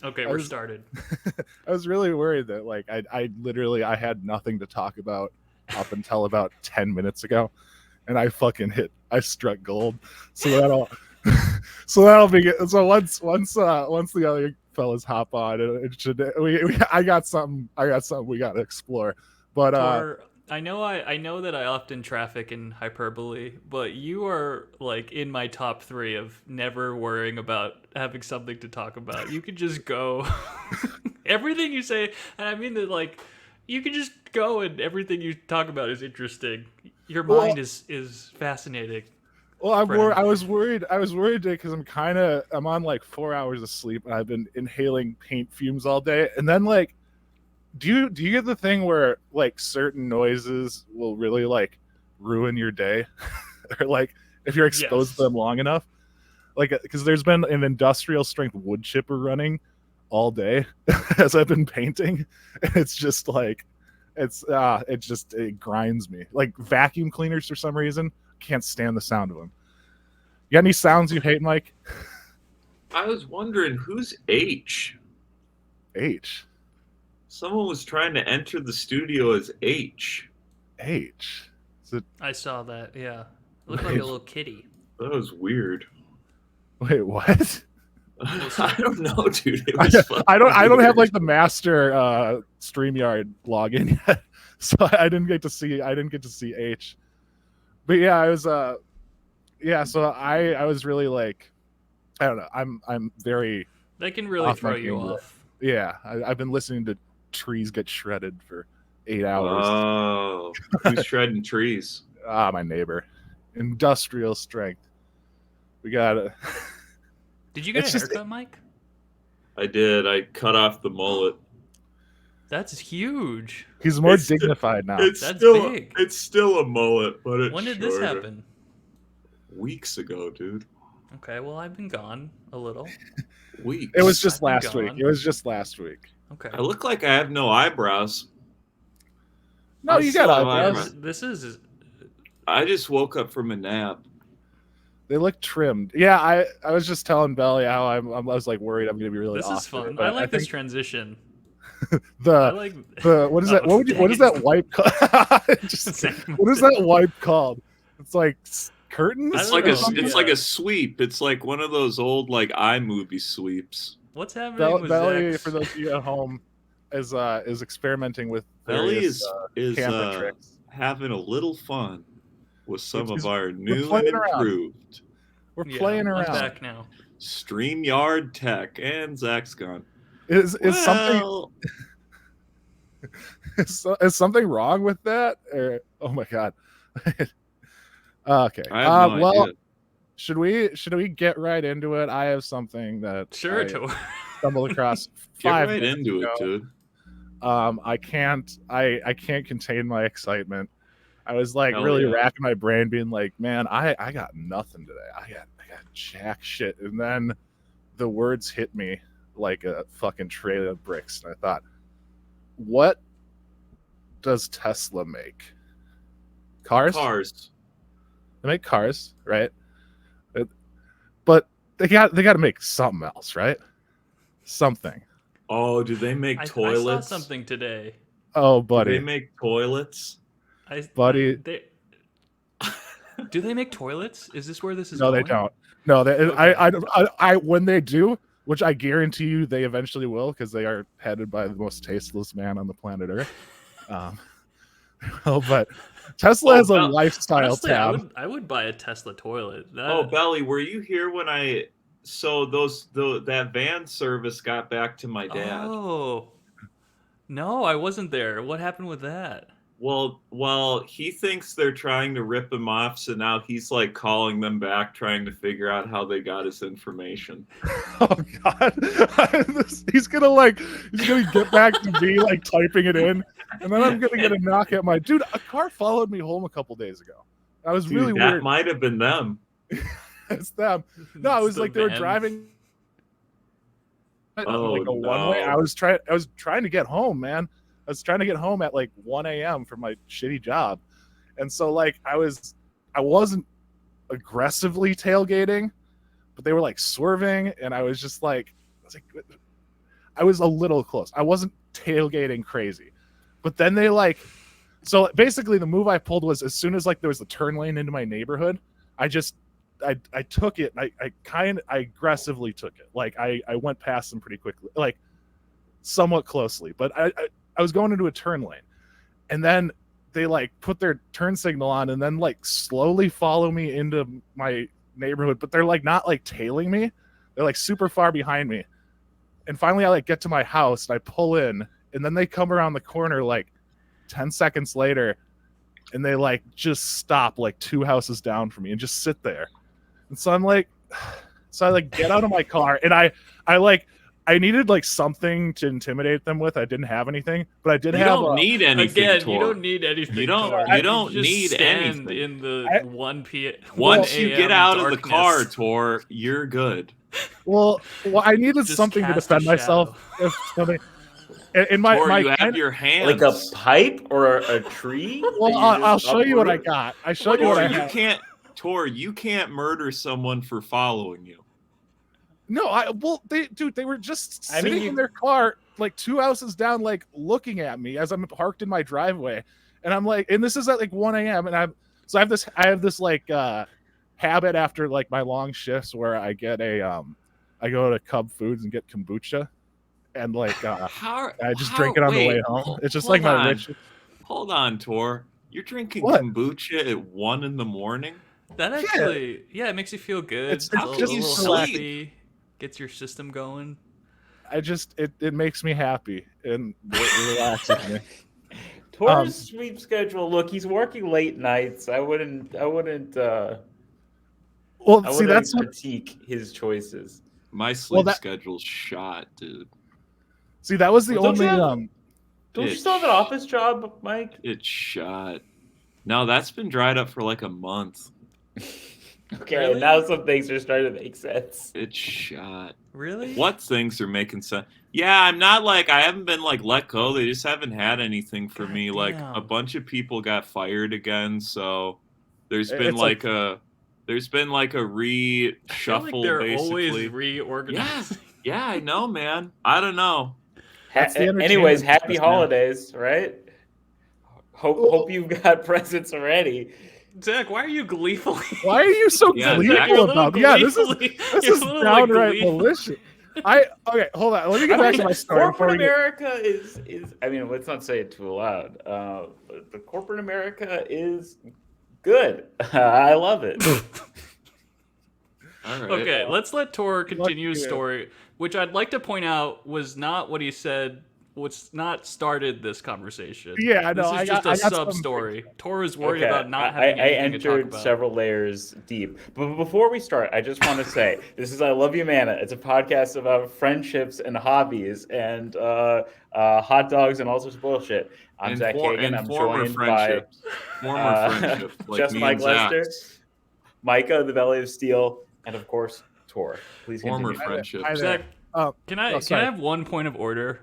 Okay, I we're was started. I was really worried that like I literally I had nothing to talk about up until about 10 minutes ago, and I struck gold. So that'll so that'll be good. So once the other fellas hop on, it should I got something we got to explore. But Tor, I know that I often traffic in hyperbole, but you are like in my top 3 of never worrying about having something to talk about. You could just go. Everything you say, and I mean that like you could just go and everything you talk about is interesting. Your well mind is fascinating, well friend. I was worried because I'm on like 4 hours of sleep and I've been inhaling paint fumes all day, and then like do you get the thing where like certain noises will really like ruin your day or like if you're exposed to Yes. them long enough, like because there's been an industrial strength wood chipper running all day as I've been painting, and it's just like it grinds me like vacuum cleaners for some reason. Can't stand the sound of them. You got any sounds you hate, Mike? I was wondering who's H. H. Someone was trying to enter the studio as H. H. Is it? I saw that. Yeah. It looked like a Wait, little kitty. That was weird. wait, what? I don't know, dude. It was fucking I don't have weird. like the master StreamYard login yet, so I didn't get to see H. But yeah, I was yeah, so I was really like I don't know. I'm very They can really off my throw you game today. off. Yeah, I've been listening to trees get shredded for 8 hours. Oh, who's shredding trees? Ah, my neighbor, industrial strength. We got it. Did you get It's a just haircut, Mike? I did. I cut off the mullet. That's huge. he's more It's sti- dignified now. It's That's still big. it's still a mullet, but it's When did this shorter. happen? Weeks ago, dude. Okay, well I've been gone a little. Weeks. It was just I've been last week. gone. It was just last week. Okay. I look like I have no eyebrows. No, I you still got have eyebrows. eyebrows. This is I just woke up from a nap. They look trimmed. Yeah, I was just telling Belly how I was like worried I'm gonna be really this off is today, fun. but I like this think transition. I the like what is Oh, that? What dang is it. that wipe called? Same. What is that wipe called? It's like curtains. I It's don't like know. it's Yeah. like a sweep. It's like one of those old like iMovie sweeps. What's happening with Belly, Zach's? for those of you at home, is experimenting with Ellie various is camera tricks. having a little fun with some of our We're new and playing around. improved We're Yeah, playing I'm around. back now. StreamYard tech, and Zach's gone. Is something Well, is something wrong with that? Or, oh my god. Okay. I have no Well, idea. should we get right into it? I have something that Sure, I Tor. stumbled across Get 5 right minutes into ago. it, dude. I can't contain my excitement. I was like Hell really yeah. racking my brain, being like, man, I got nothing today. I got jack shit. And then the words hit me like a fucking trail of bricks, and I thought, what does Tesla make? Cars? Cars. They make cars, right? But they got to make something else, right? Something. Oh, do they make I saw toilets? something today. Oh, Do buddy, they make toilets? buddy. Do they make toilets? Is this where this is No, going? they don't. No, they, Okay. I when they do, which I guarantee you they eventually will, because they are headed by the most tasteless man on the planet Earth. Well, but Tesla has a well, lifestyle Honestly, tab. I would buy a Tesla toilet. Oh, Belly, were you here when that van service got back to my dad? Oh. No, I wasn't there. What happened with that? Well, he thinks they're trying to rip him off, so now he's like calling them back, trying to figure out how they got his information. Oh God, he's gonna get back to me like typing it in, and then I'm gonna get a knock at my dude. A car followed me home a couple days ago. I was Dude, really that weird. might have been them. It's them. No, it was the like they were van. driving Oh, like a one way. no. I was trying to get home, man. I was trying to get home at like 1 a.m. from my shitty job, and so like I wasn't aggressively tailgating, but they were like swerving, and I was I was a little close. I wasn't tailgating crazy, but then they so basically the move I pulled was as soon as like there was the turn lane into my neighborhood, I took it. I aggressively took it. Like I went past them pretty quickly, like somewhat closely, but I was going into a turn lane, and then they like put their turn signal on and then like slowly follow me into my neighborhood, but they're like not like tailing me. They're like super far behind me. And finally I like get to my house and I pull in, and then they come around the corner like 10 seconds later, and they like just stop like 2 houses down from me and just sit there. And so I like get out of my car, and I needed like something to intimidate them with. I didn't have anything, but I did You have. don't need anything. Again, Tor. you don't need anything. You don't. Tor. You don't just need stand anything. in the 1 p.m. Once you get out of the darkness. car, Tor, you're good. Well, I needed Just something to cast defend a myself. If something, in my Tor, my you have your hands. Like a pipe or a tree? well, I'll show you what I got. I showed you what I Tor, had. Tor, you can't murder someone for following you. No, they were just I mean, sitting in their car, like 2 houses down, like looking at me as I'm parked in my driveway, and I'm like, and this is at like 1 a.m. and I have this like habit after like my long shifts where I get I go to Cub Foods and get kombucha, and like I just drink it on the way home. It's just like my ritual. Hold on, Tor. You're drinking What? kombucha at 1 a.m? That actually, yeah, it makes you feel good. It's a just little sleep. healthy, gets your system going. It makes me happy and it relaxes me. Tor's sleep schedule. Look, he's working late nights. I wouldn't That's what, critique his choices. My sleep schedule's shot, dude. see, that was the Well, only Don't you still have an office job, Mike? It's shot. No, that's been dried up for like a month. Okay, Really? now some things are starting to make sense. It's shot. Really? What things are making sense? Yeah, I haven't been like let go. They just haven't had anything for me. Like damn. a bunch of people got fired again, so there's been It's like a I feel like reshuffle they're basically. always reorganizing. Yeah, I know, man. I don't know. That's the Anyways, entertainment happy business now. holidays, right? Hope you've got presents already. Zach, why are you gleefully? Why are you so Yeah, gleeful Zach, You're a little about? Yeah, this gleefully- is you're a little, like, downright gleeful. malicious. Okay, hold on. Let me get back to my story. before Corporate we get- America is I mean, let's not say it too loud. But the corporate America is good. I love it. All right. Okay, let's let Tor continue his Lucky you. story, which I'd like to point out was not what he said. What's not started this conversation. Yeah, I know. This is just a sub story. Tor is worried about not having I anything to talk entered about. several layers deep. But before we start, I just want to say this is I Love You Mana. It's a podcast about friendships and hobbies and hot dogs and all sorts of bullshit. I'm And Zach Kagan. I'm joined by friendships, like just me Mike and Zach. Lester, Micah, the Belly of Steel, and of course Tor. Please Former continue. friendships. Hi there. Zach, can I sorry. have one point of order?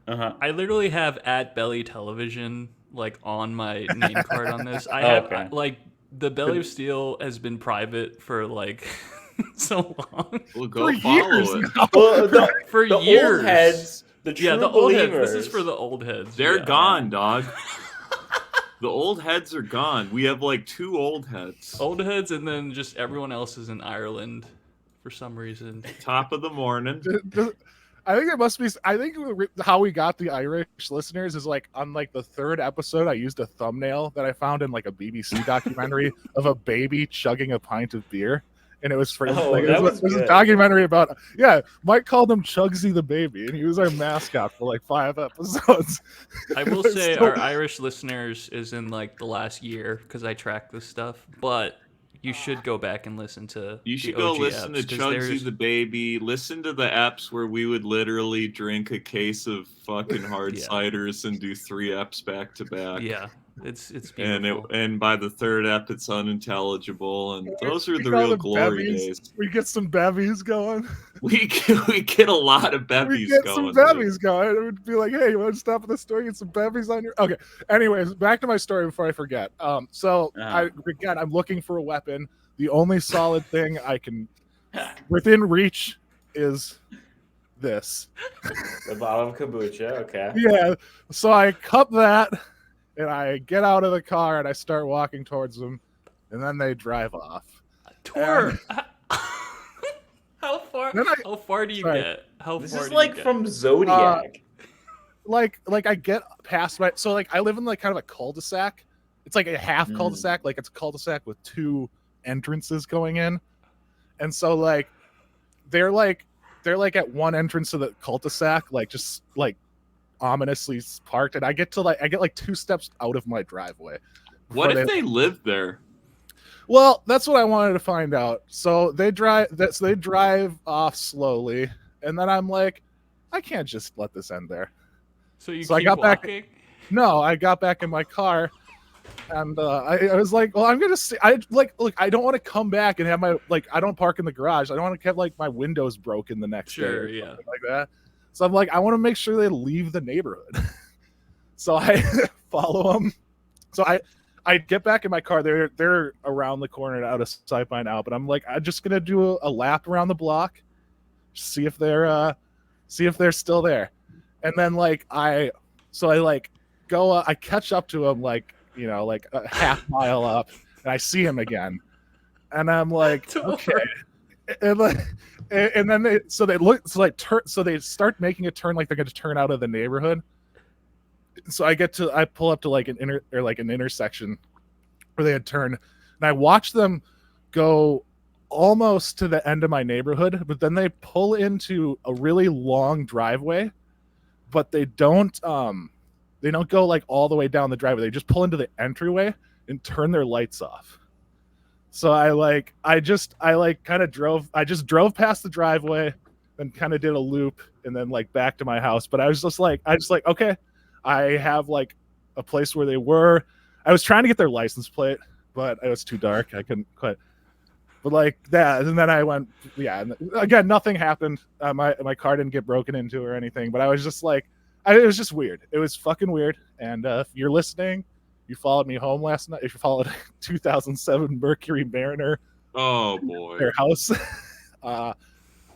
Uh-huh. I literally have at Belly Television like on my name card on this. I have Okay. like the Belly of Steel has been private for like so long. We'll go For follow years it. now. Well, For the years. old heads, the true Yeah, the old heads. believers. This is for the old heads. They're yeah. gone, dog. The old heads are gone. We have like 2 old heads. Old heads, and then just everyone else is in Ireland for some reason. Top of the morning. I think it must be. I think how we got the Irish listeners is like on like the 3rd episode. I used a thumbnail that I found in like a BBC documentary of a baby chugging a pint of beer, and it was for Oh, like that it was a good. documentary about Mike called him Chugsy the baby, and he was our mascot for like 5 episodes. I will It's say so- our Irish listeners is in like the last year because I track this stuff, but you should go back and listen to. You should the go OG listen to eps, 'cause Chugsy there's- the Baby. Listen to the eps where we would literally drink a case of fucking hard Yeah. ciders and do 3 eps back to back. Yeah, it's And beautiful. and by the 3rd ep, it's unintelligible, and those are We the call real them glory bevies. days. We get some bevies going. We get a lot of bevies We get going. some dude. bevies going. It would be like, hey, you want to stop at the store, get some bevies on your. Okay. Anyways, back to my story before I forget. So I'm looking for a weapon. The only solid thing I can within reach is this. The bottle of kombucha. Okay. Yeah. So I cup that, and I get out of the car, and I start walking towards them, and then they drive off. Tor, how far? Then How far do you sorry. get? How This far is do like you get? from Zodiac. Like I get past my, so like I live in like kind of a cul-de-sac. It's like a half cul-de-sac, like it's a cul-de-sac with 2 entrances going in. And so like they're like at one entrance of the cul-de-sac, like just like ominously parked, and I get like 2 steps out of my driveway. What if they live there? Well, that's what I wanted to find out. So they drive off slowly, and then I'm like, I can't just let this end there. So you So I keep got back- walking? No, I got back in my car, and I was like, well, I'm gonna see. Look, I don't want to come back and have my, like, I don't park in the garage. I don't want to have like my windows broken the next day Sure, or yeah. something like that. So I'm like, I want to make sure they leave the neighborhood. So I follow them. So I get back in my car. They're around the corner out of sight by now. But I'm like, I'm just gonna do a lap around the block, see if they're still there. And then like I catch up to him, like, you know, like a half mile up, and I see him again, and I'm like, Tor. okay, and then they start making a turn, like they're going to turn out of the neighborhood. So I pull up to like an intersection where they had turned, and I watch them go almost to the end of my neighborhood, but then they pull into a really long driveway. But they don't go like all the way down the driveway. They just pull into the entryway and turn their lights off. So I just drove past the driveway and kind of did a loop and then like back to my house. But I just like, okay, I have like a place where they were. I was trying to get their license plate, but it was too dark. I couldn't quite. But like that, and then I went, yeah. And again, nothing happened. My car didn't get broken into or anything. But I was just like, it was just weird. It was fucking weird. And if you're listening, you followed me home last night. If you followed 2007 Mercury Mariner, Oh boy. their house.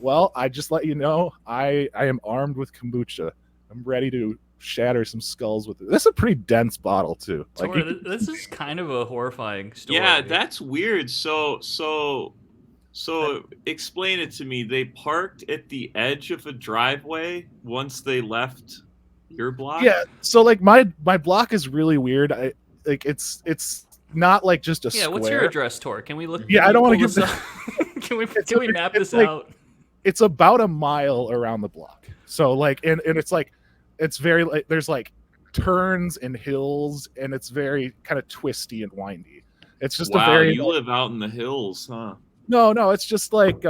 Well, I just let you know, I am armed with kombucha. I'm ready to shatter some skulls with it. This is a pretty dense bottle too. Like, Tor, this is kind of a horrifying story. Yeah, that's weird. So explain it to me. They parked at the edge of a driveway once they left your block? yeah. So like my block is really weird. It's not like just a Yeah, square. what's your address, Tor? Can we look? Yeah, can I don't we wanna pull give this up? Can we map it's this like- out? It's about a mile around the block. So like, and it's like, it's very like, there's like turns and hills, and it's very kind of twisty and windy. It's just Wow, a very you live out in the hills, huh? no, it's just like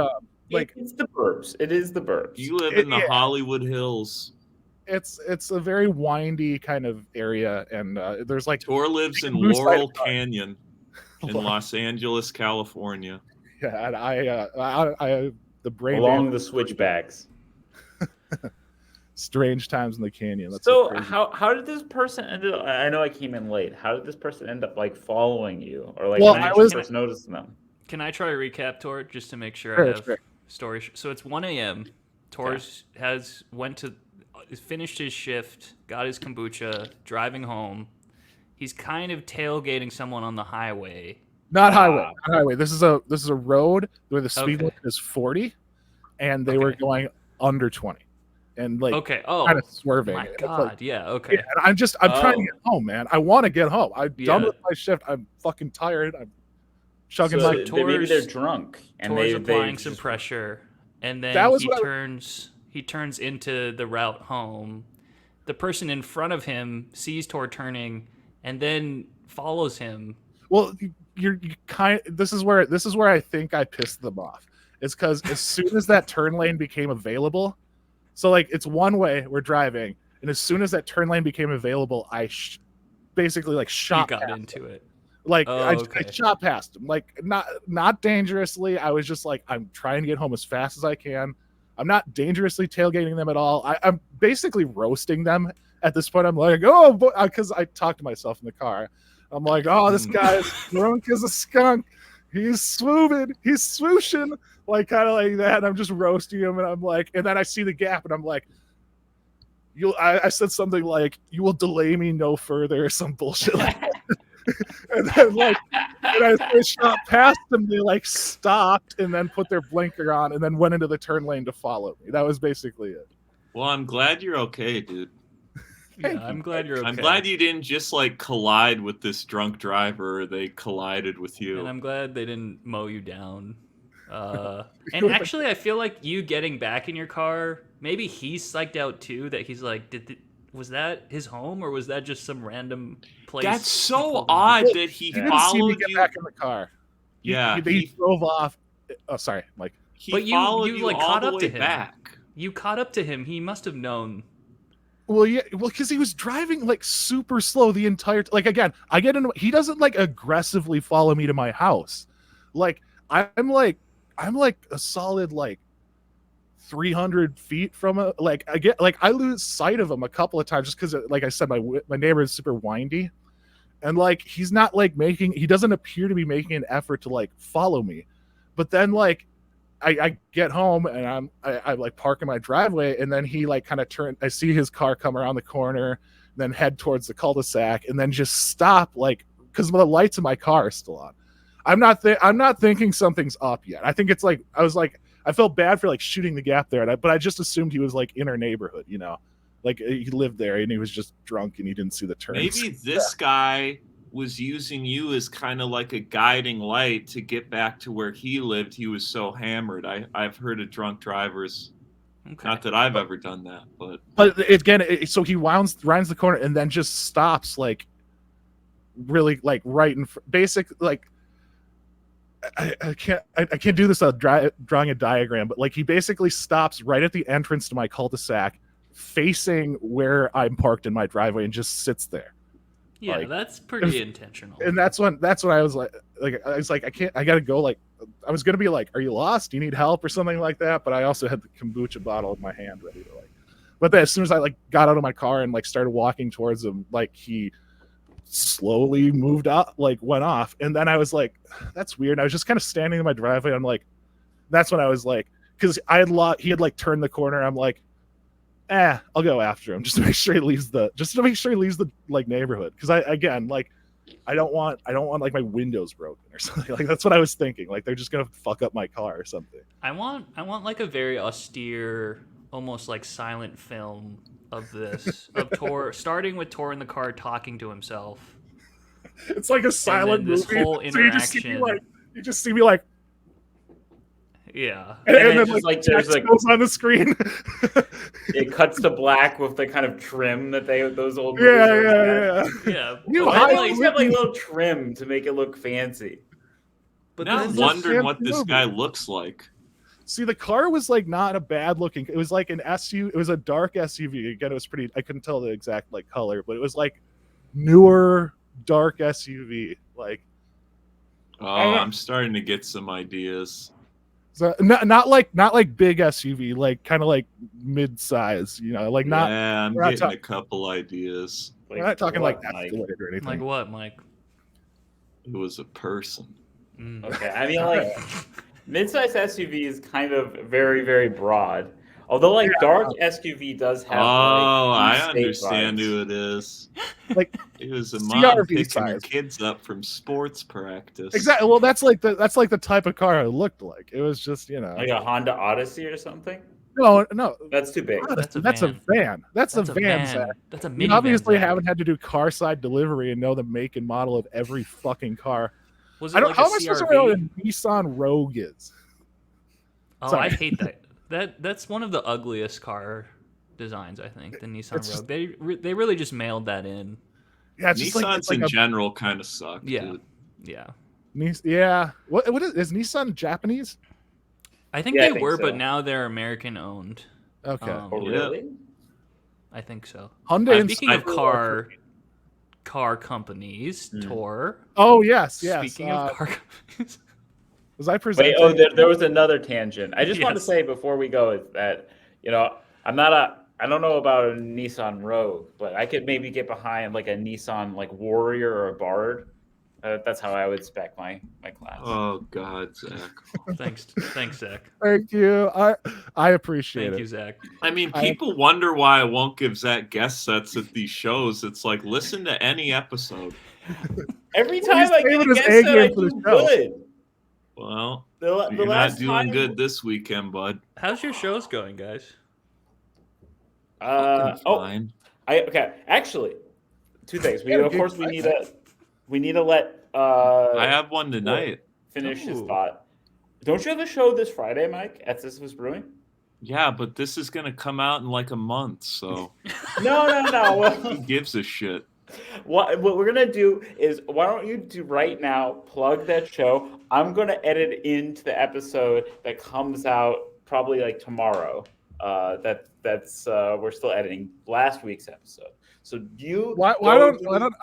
It's the burbs. It is the burbs. You live in the Yeah. Hollywood Hills. it's a very windy kind of area, and there's like Tor lives in Blue side Laurel of the- Canyon in Los Angeles, California. yeah, and I the brain Along the switchbacks. strange times in the canyon. That's So a crazy- how did this person end up? I know I came in late. How did this person end up like following you, or like Well, when I did you was- first notice them? Can I try to recap, Tor, just to make sure Sure, I have sure. story? So it's 1 a.m. Tor's finished his shift, got his kombucha, driving home. He's kind of tailgating someone on the highway. Not highway. This is a road where the speed Okay. limit is 40, and they were Okay. going under 20, and like Okay. Oh, kind of swerving. my It's God. like, Yeah. Okay. yeah, and I'm trying to Oh. get home, man. I want to get home. I'm done Yeah. with my shift. I'm fucking tired. I'm chugging So my. maybe they're Tor's- drunk and Tor's they applying some just- pressure, and then That was he what I- turns into the route home. The person in front of him sees Tor turning, and then follows him. Well, you kind. This is where I think I pissed them off. It's because as soon as that turn lane became available, so like it's one way we're driving, and as soon as that turn lane became available, I basically like He shot got past into it. Like Oh, I okay. shot past him, like not dangerously. I was just like, I'm trying to get home as fast as I can. I'm not dangerously tailgating them at all. I'm basically roasting them at this point. I'm like, oh, because I talked to myself in the car. I'm like, oh, this guy is drunk as a skunk. He's swooping. He's swooshing. like kind of like that. And I'm just roasting him, and I'm like, and then I see the gap, and I'm like, I said something like, "You will delay me no further," or some bullshit like that. And then like, and I shot past them, they like stopped and then put their blinker on, and then went into the turn lane to follow me. That was basically it. Well, I'm glad you're okay, dude. Yeah, I'm glad you're okay. I'm glad you didn't just like collide with this drunk driver. They collided with you. And I'm glad they didn't mow you down. And actually, I feel like you getting back in your car, maybe he's psyched out too. That he's like, was that his home or was that just some random place? That's so odd that he didn't see me followed get you. back in the car. Yeah, he drove off. Oh, sorry, Mike. But you like all caught the up way to him. back. You caught up to him. He must have known. Well, yeah, because he was driving like super slow the entire. Like again, I get in. He doesn't like aggressively follow me to my house. Like I'm like a solid like 300 feet from a like I lose sight of him a couple of times just because like I said my neighbor is super windy, and like he's not like he doesn't appear to be making an effort to like follow me, but then like I get home and I like park in my driveway, and then he like kind of I see his car come around the corner, then head towards the cul-de-sac, and then just stop like because the lights in my car are still on. I'm not thinking something's up yet. I think it's like I felt bad for like shooting the gap there, but I just assumed he was like in our neighborhood, you know, like he lived there and he was just drunk and he didn't see the turns. Maybe this guy was using you as kind of like a guiding light to get back to where he lived. He was so hammered. I've heard of drunk drivers. Okay. Not that I've ever done that, but again, so he rounds the corner and then just stops like really like right in basic like. I can't do this without drawing a diagram, but like he basically stops right at the entrance to my cul-de-sac, facing where I'm parked in my driveway, and just sits there. Yeah, like, that's pretty intentional. And that's when I was like I gotta go. Like I was gonna be like, "Are you lost? Do you need help or something like that?" But I also had the kombucha bottle in my hand ready to like. But then as soon as I like got out of my car and like started walking towards him, like he slowly moved up, like went off, and then I was like, that's weird. And I was just kind of standing in my driveway. I'm like, that's when I was like, because he had like turned the corner. I'm like, I'll go after him just to make sure he leaves the like neighborhood. Because I don't want like my windows broken or something. Like that's what I was thinking. Like they're just gonna fuck up my car or something. I want like a very austere, almost like silent film of this, of Tor, starting with Tor in the car talking to himself. It's like a silent this movie. whole interaction. You just see me like, yeah, and then then just like there's text goes on the screen. It cuts to black with the kind of trim that those old movies had. yeah. Why do you have like a little trim to make it look fancy? But now I'm wondering what this guy looks like. See, the car was like not a bad looking. It was like an SUV. It was a dark SUV. Again, it was pretty. I couldn't tell the exact like color, but it was like newer dark SUV. Like, I'm starting to get some ideas. So not like big SUV, like kind of like mid size. You know, like not. Yeah, I'm getting a couple ideas. We're not talking like Mike? Escalade or anything. Like what, Mike? It was a person. Okay, I mean like. Midsize SUV is kind of very, very broad. Although, like, dark SUV does have. I understand who it is. Like, it was a mom picking size. her kids up from sports practice. Exactly. Well, that's like the type of car it looked like. It was just like a Honda Odyssey or something. No, that's too big. That's a van. That's a van. Zach. That's a minivan. You obviously haven't had to do car side delivery and know the make and model of every fucking car. Was it how am I supposed to know what a Nissan Rogue is? Oh, sorry. I hate that. That's one of the ugliest car designs, I think, the Nissan Rogue. They really just mailed that in. Yeah, Nissans in general kind of suck. Yeah, dude. yeah. Yeah. What is Nissan Japanese? I think they were, so. But now they're American owned. Okay. Really? I think so. Hyundai. Speaking of car companies, Tor. Oh yes. Speaking of car companies. Was I presenting? Wait, there was another tangent. I just want to say before we go is that, you know, I don't know about a Nissan Rogue, but I could maybe get behind like a Nissan like Warrior or a Bard. That's how I would spec my class. Oh God, Zach. Thanks, Zach. Thank you. I appreciate Thank it. you, Zach. I mean, people wonder why I won't give Zach guest sets at these shows. It's like, listen to any episode. Every Well, time he's I get saving a his guest A set, I game for the do show. good. Well, The you're not last doing time, good this weekend, bud. How's your shows going, guys? Fucking fine. Okay. Actually, two things. We need to let I have one tonight. finish his Ooh. thought. Don't you have a show this Friday, Mike, at Sisyphus Brewing? Yeah, but this is gonna come out in like a month, so No. who gives a shit? What we're gonna do is, why don't you do right now? Plug that show. I'm gonna edit into the episode that comes out probably like tomorrow. That's we're still editing last week's episode. So Why don't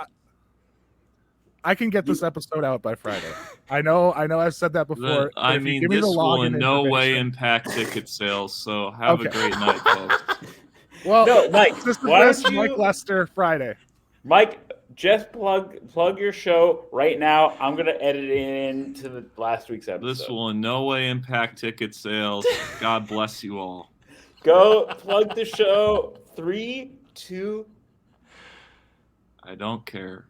I can get this episode out by Friday. I know I've said that before. but I if you mean, give me the this will in login no way information- impact ticket sales. So have a Okay. great night, folks. Well, No, Mike, this is why don't you- Mike Lester Friday. Mike, just plug your show right now. I'm gonna edit it into the last week's episode. This will in no way impact ticket sales. God bless you all. Go plug the show. 3, 2. I don't care.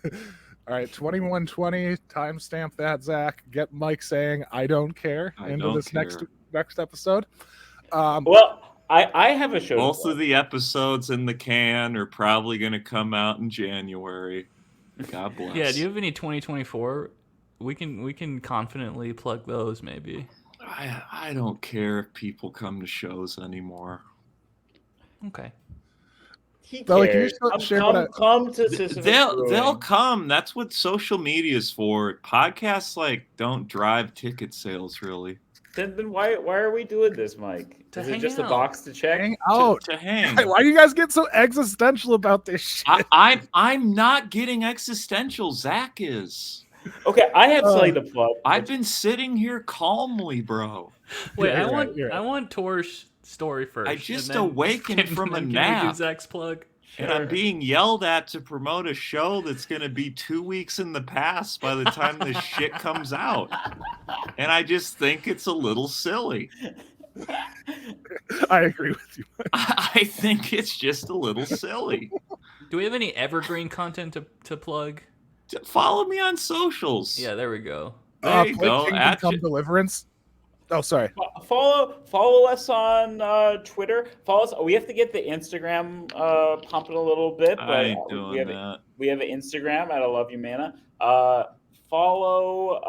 All right, 2120. Timestamp that, Zach. Get Mike saying "I don't care" I into don't this care. next episode. Well, I have a show. to Both plug. of the episodes in the can are probably going to come out in January. God bless. Yeah, do you have any 2024? We can confidently plug those maybe. I don't care if people come to shows anymore. Okay. He But, like, can you cares. still share what I- Come to Sisyphus They'll Brewing. come. That's what social media is for. Podcasts like don't drive ticket sales really. Then why are we doing this, Mike? To Is it hang just a out. box to check? Hang out. To hang. Why do you guys get so existential about this shit? I'm not getting existential. Zach is. Okay, I have something to plug. I've been sitting here calmly, bro. Wait, You're I right, want you're right. I want Tor's story first. I just and then awakened from a can we do nap. Zach's plug? And I'm being yelled at to promote a show that's going to be 2 weeks in the past by the time this shit comes out. And I just think it's a little silly. I agree with you. I think it's just a little silly. Do we have any evergreen content to plug? Follow me on socials. Yeah, there we go. There you Play go. Kingdom Come Deliverance. Oh, sorry. Follow us on Twitter. Follow us. We have to get the Instagram pumping a little bit, but I ain't doing we have that. we have an Instagram at ILYM Mana. Follow.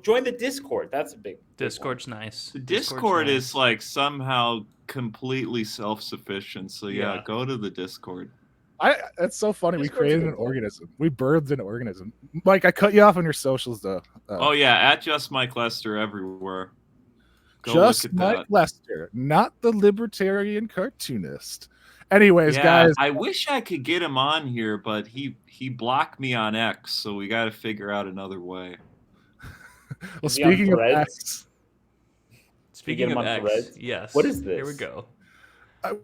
Join the Discord. That's a big Discord's nice. The Discord's Discord nice. is like somehow completely self-sufficient. So yeah, Yeah. go to the Discord. That's so funny. We Discord's created good. an organism. We birthed an organism. Mike, I cut you off on your socials though. Oh yeah, at just Mike Lester everywhere. Go just look at Mike that. Lester, not the libertarian cartoonist. Anyways, Yeah, guys, I wish I could get him on here, but he blocked me on X, so we got to figure out another way. well, Is he on speaking of Threads? X, Speaking him of on X, Threads? yes. What is Here we this? go.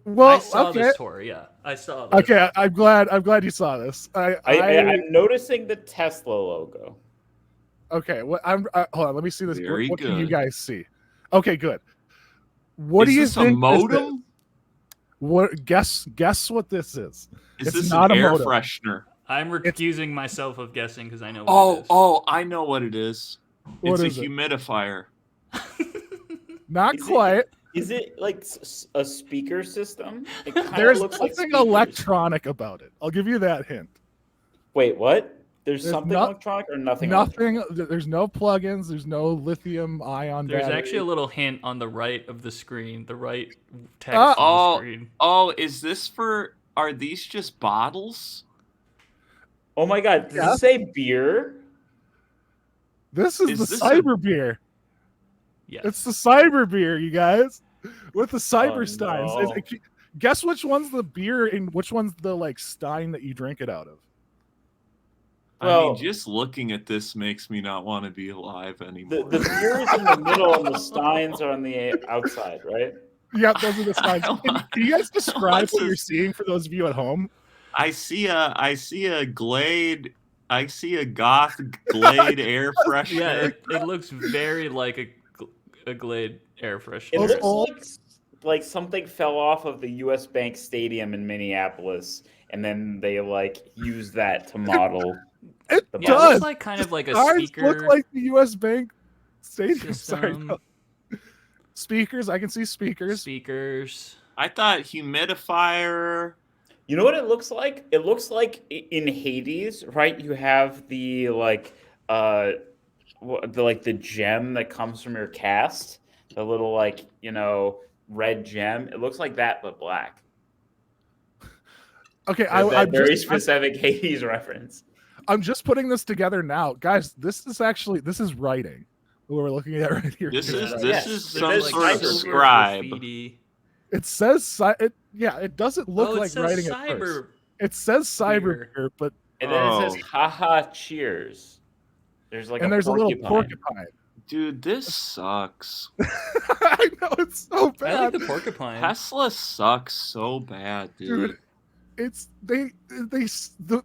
well, I saw okay, this tour. Yeah, I saw this. okay. I'm glad you saw this. I'm noticing the Tesla logo. Okay, hold on. Let me see this. Very What can you good. guys see? Okay, good. What Is do you this think? a this modem? is? What? Guess what this is. Is It's this not an a air modem. freshener? I'm recusing myself of guessing because I know what it is. Oh, I know what it is. What It's a is it? humidifier. Not Is it- quite. Is it like a speaker system? It kinda There's looks like nothing speakers. electronic about it. I'll give you that hint. Wait, what? There's There's something no- electronic or nothing? electronic? Nothing. There's no plugins. There's no lithium ion. There's battery. actually a little hint on the right of the screen, the right text Ah. on the screen. Oh, is this for? Are these just bottles? Oh my god! Does Yeah. it say beer? This is Is the this a- cyber beer. Yes. It's the cyber beer, you guys, with the cyber steins. no. Guess which one's the beer and which one's the like stein that you drink it out of. I Well- mean, just looking at this makes me not want to be alive anymore. The beer is in the middle and the steins are on the outside, right? Yeah, those are the steins. Can you guys describe What's what you're this? seeing for those of you at home? I see a Glade. I see a Goth Glade air freshener. Yeah, it looks very like a Glade air It freshener. Those looks old- like something fell off of the U.S. Bank Stadium in Minneapolis, and then they like used that to model. It The Yeah, it does. looks like kind of like a Signs speaker look like the U.S. Bank Stadium. Sorry, system. no. Speakers. I can see speakers. Speakers. I thought humidifier. You know what it looks like? It looks like in Hades, right? You have the the gem that comes from your cast, the little red gem. It looks like that but black. Okay, That very specific Hades reference. I'm just putting this together now, guys. This is writing. What we're looking at right here. This Yeah. is Yes. some There's sort of cyber scribe. graffiti. It says it doesn't look Oh, it like says writing at cyber. first. It says cyberbeer, but And then it Oh. says "haha cheers." There's like and a there's a little porcupine. porcupine. Dude, this sucks. I know it's so bad. I like the porcupine. Tesla sucks so bad, dude. Dude, it's the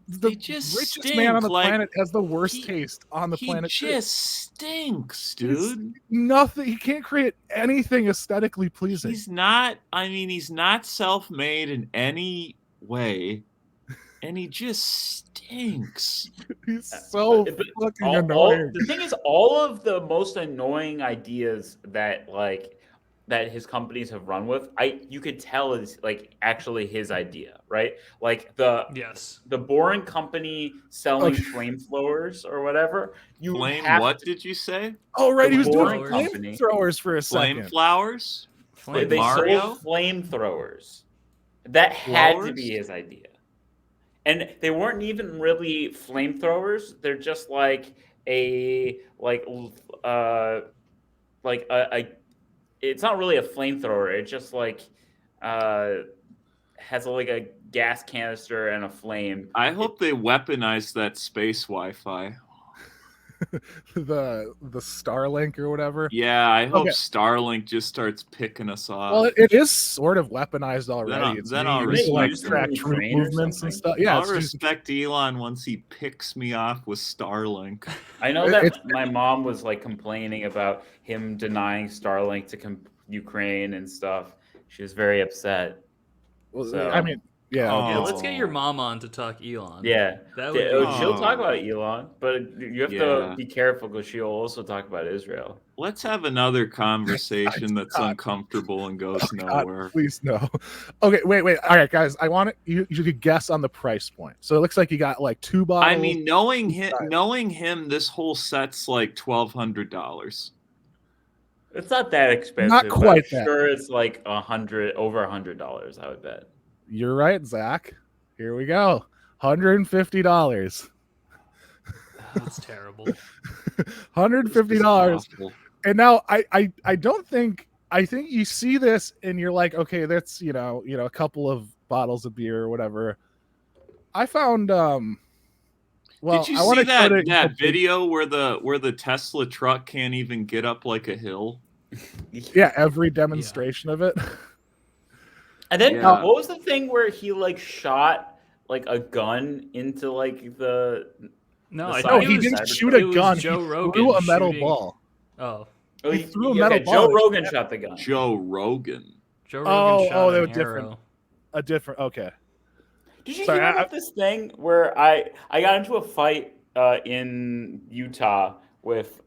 They just richest stink, man on the like, planet has the worst he- taste on the He planet. too. just stinks, It's dude. nothing. He can't create anything aesthetically pleasing. He's not self-made in any way, and he just stinks. He's so But fucking all- annoying. the thing is, all of the most annoying ideas that his companies have run with, you could tell is like actually his idea, right? Like Yes. the boring company selling Okay. flamethrowers or whatever. You Flame, have what to- did you say? Oh, right, he was doing Boring company. flamethrowers for a Flame second. flowers? Flame they Mario? sold flamethrowers. That had to Blowers? be his idea. And they weren't even really flamethrowers. They're just like a it's not really a flamethrower. It just has like a gas canister and a flame. I hope they weaponize that space Wi-Fi. the Starlink or whatever. Yeah, I hope Okay. Starlink just starts picking us off. Well, it is sort of weaponized already. It's then being I'll used to, like respect track it. troop Ukraine or movements and something. stuff. Yeah, I'll it's just- respect Elon once he picks me off with Starlink. I know that It's- my mom was like complaining about him denying Starlink to Ukraine and stuff. She was very upset. So- I mean, yeah. Oh. Yeah, let's get your mom on to talk Elon. Yeah. That would She'll be... talk about Elon, but you have Yeah. to be careful because she'll also talk about Israel. Let's have another conversation that's God. uncomfortable and goes God, nowhere. please no. Okay, wait. All right, guys. I want you could guess on the price point. So it looks like you got like 2 bottles. I mean, knowing him, this whole set's like $1,200. It's not that expensive. Not but quite I'm that. sure it's like over $100. I would bet. You're right, Zach. Here we go. $150. That's terrible. $150. Awful. And now I don't think I think you see this and you're like, okay, that's a couple of bottles of beer or whatever. I found well, Did you I wanna see that show it- that video where the Tesla truck can't even get up like a hill? Yeah, every demonstration of it. And then Yeah. what was the thing where he like shot like a gun into like the No, The I side- No, think he it was, didn't shoot it a was gun. Joe He Rogan threw a metal shooting- ball. Oh, He threw a okay, metal Joe ball. Rogan shot the gun. Joe Rogan. Joe Rogan Oh, shot they an were different. arrow. A different. Okay. Did you Sorry, hear I- about this thing where I got into a fight in Utah with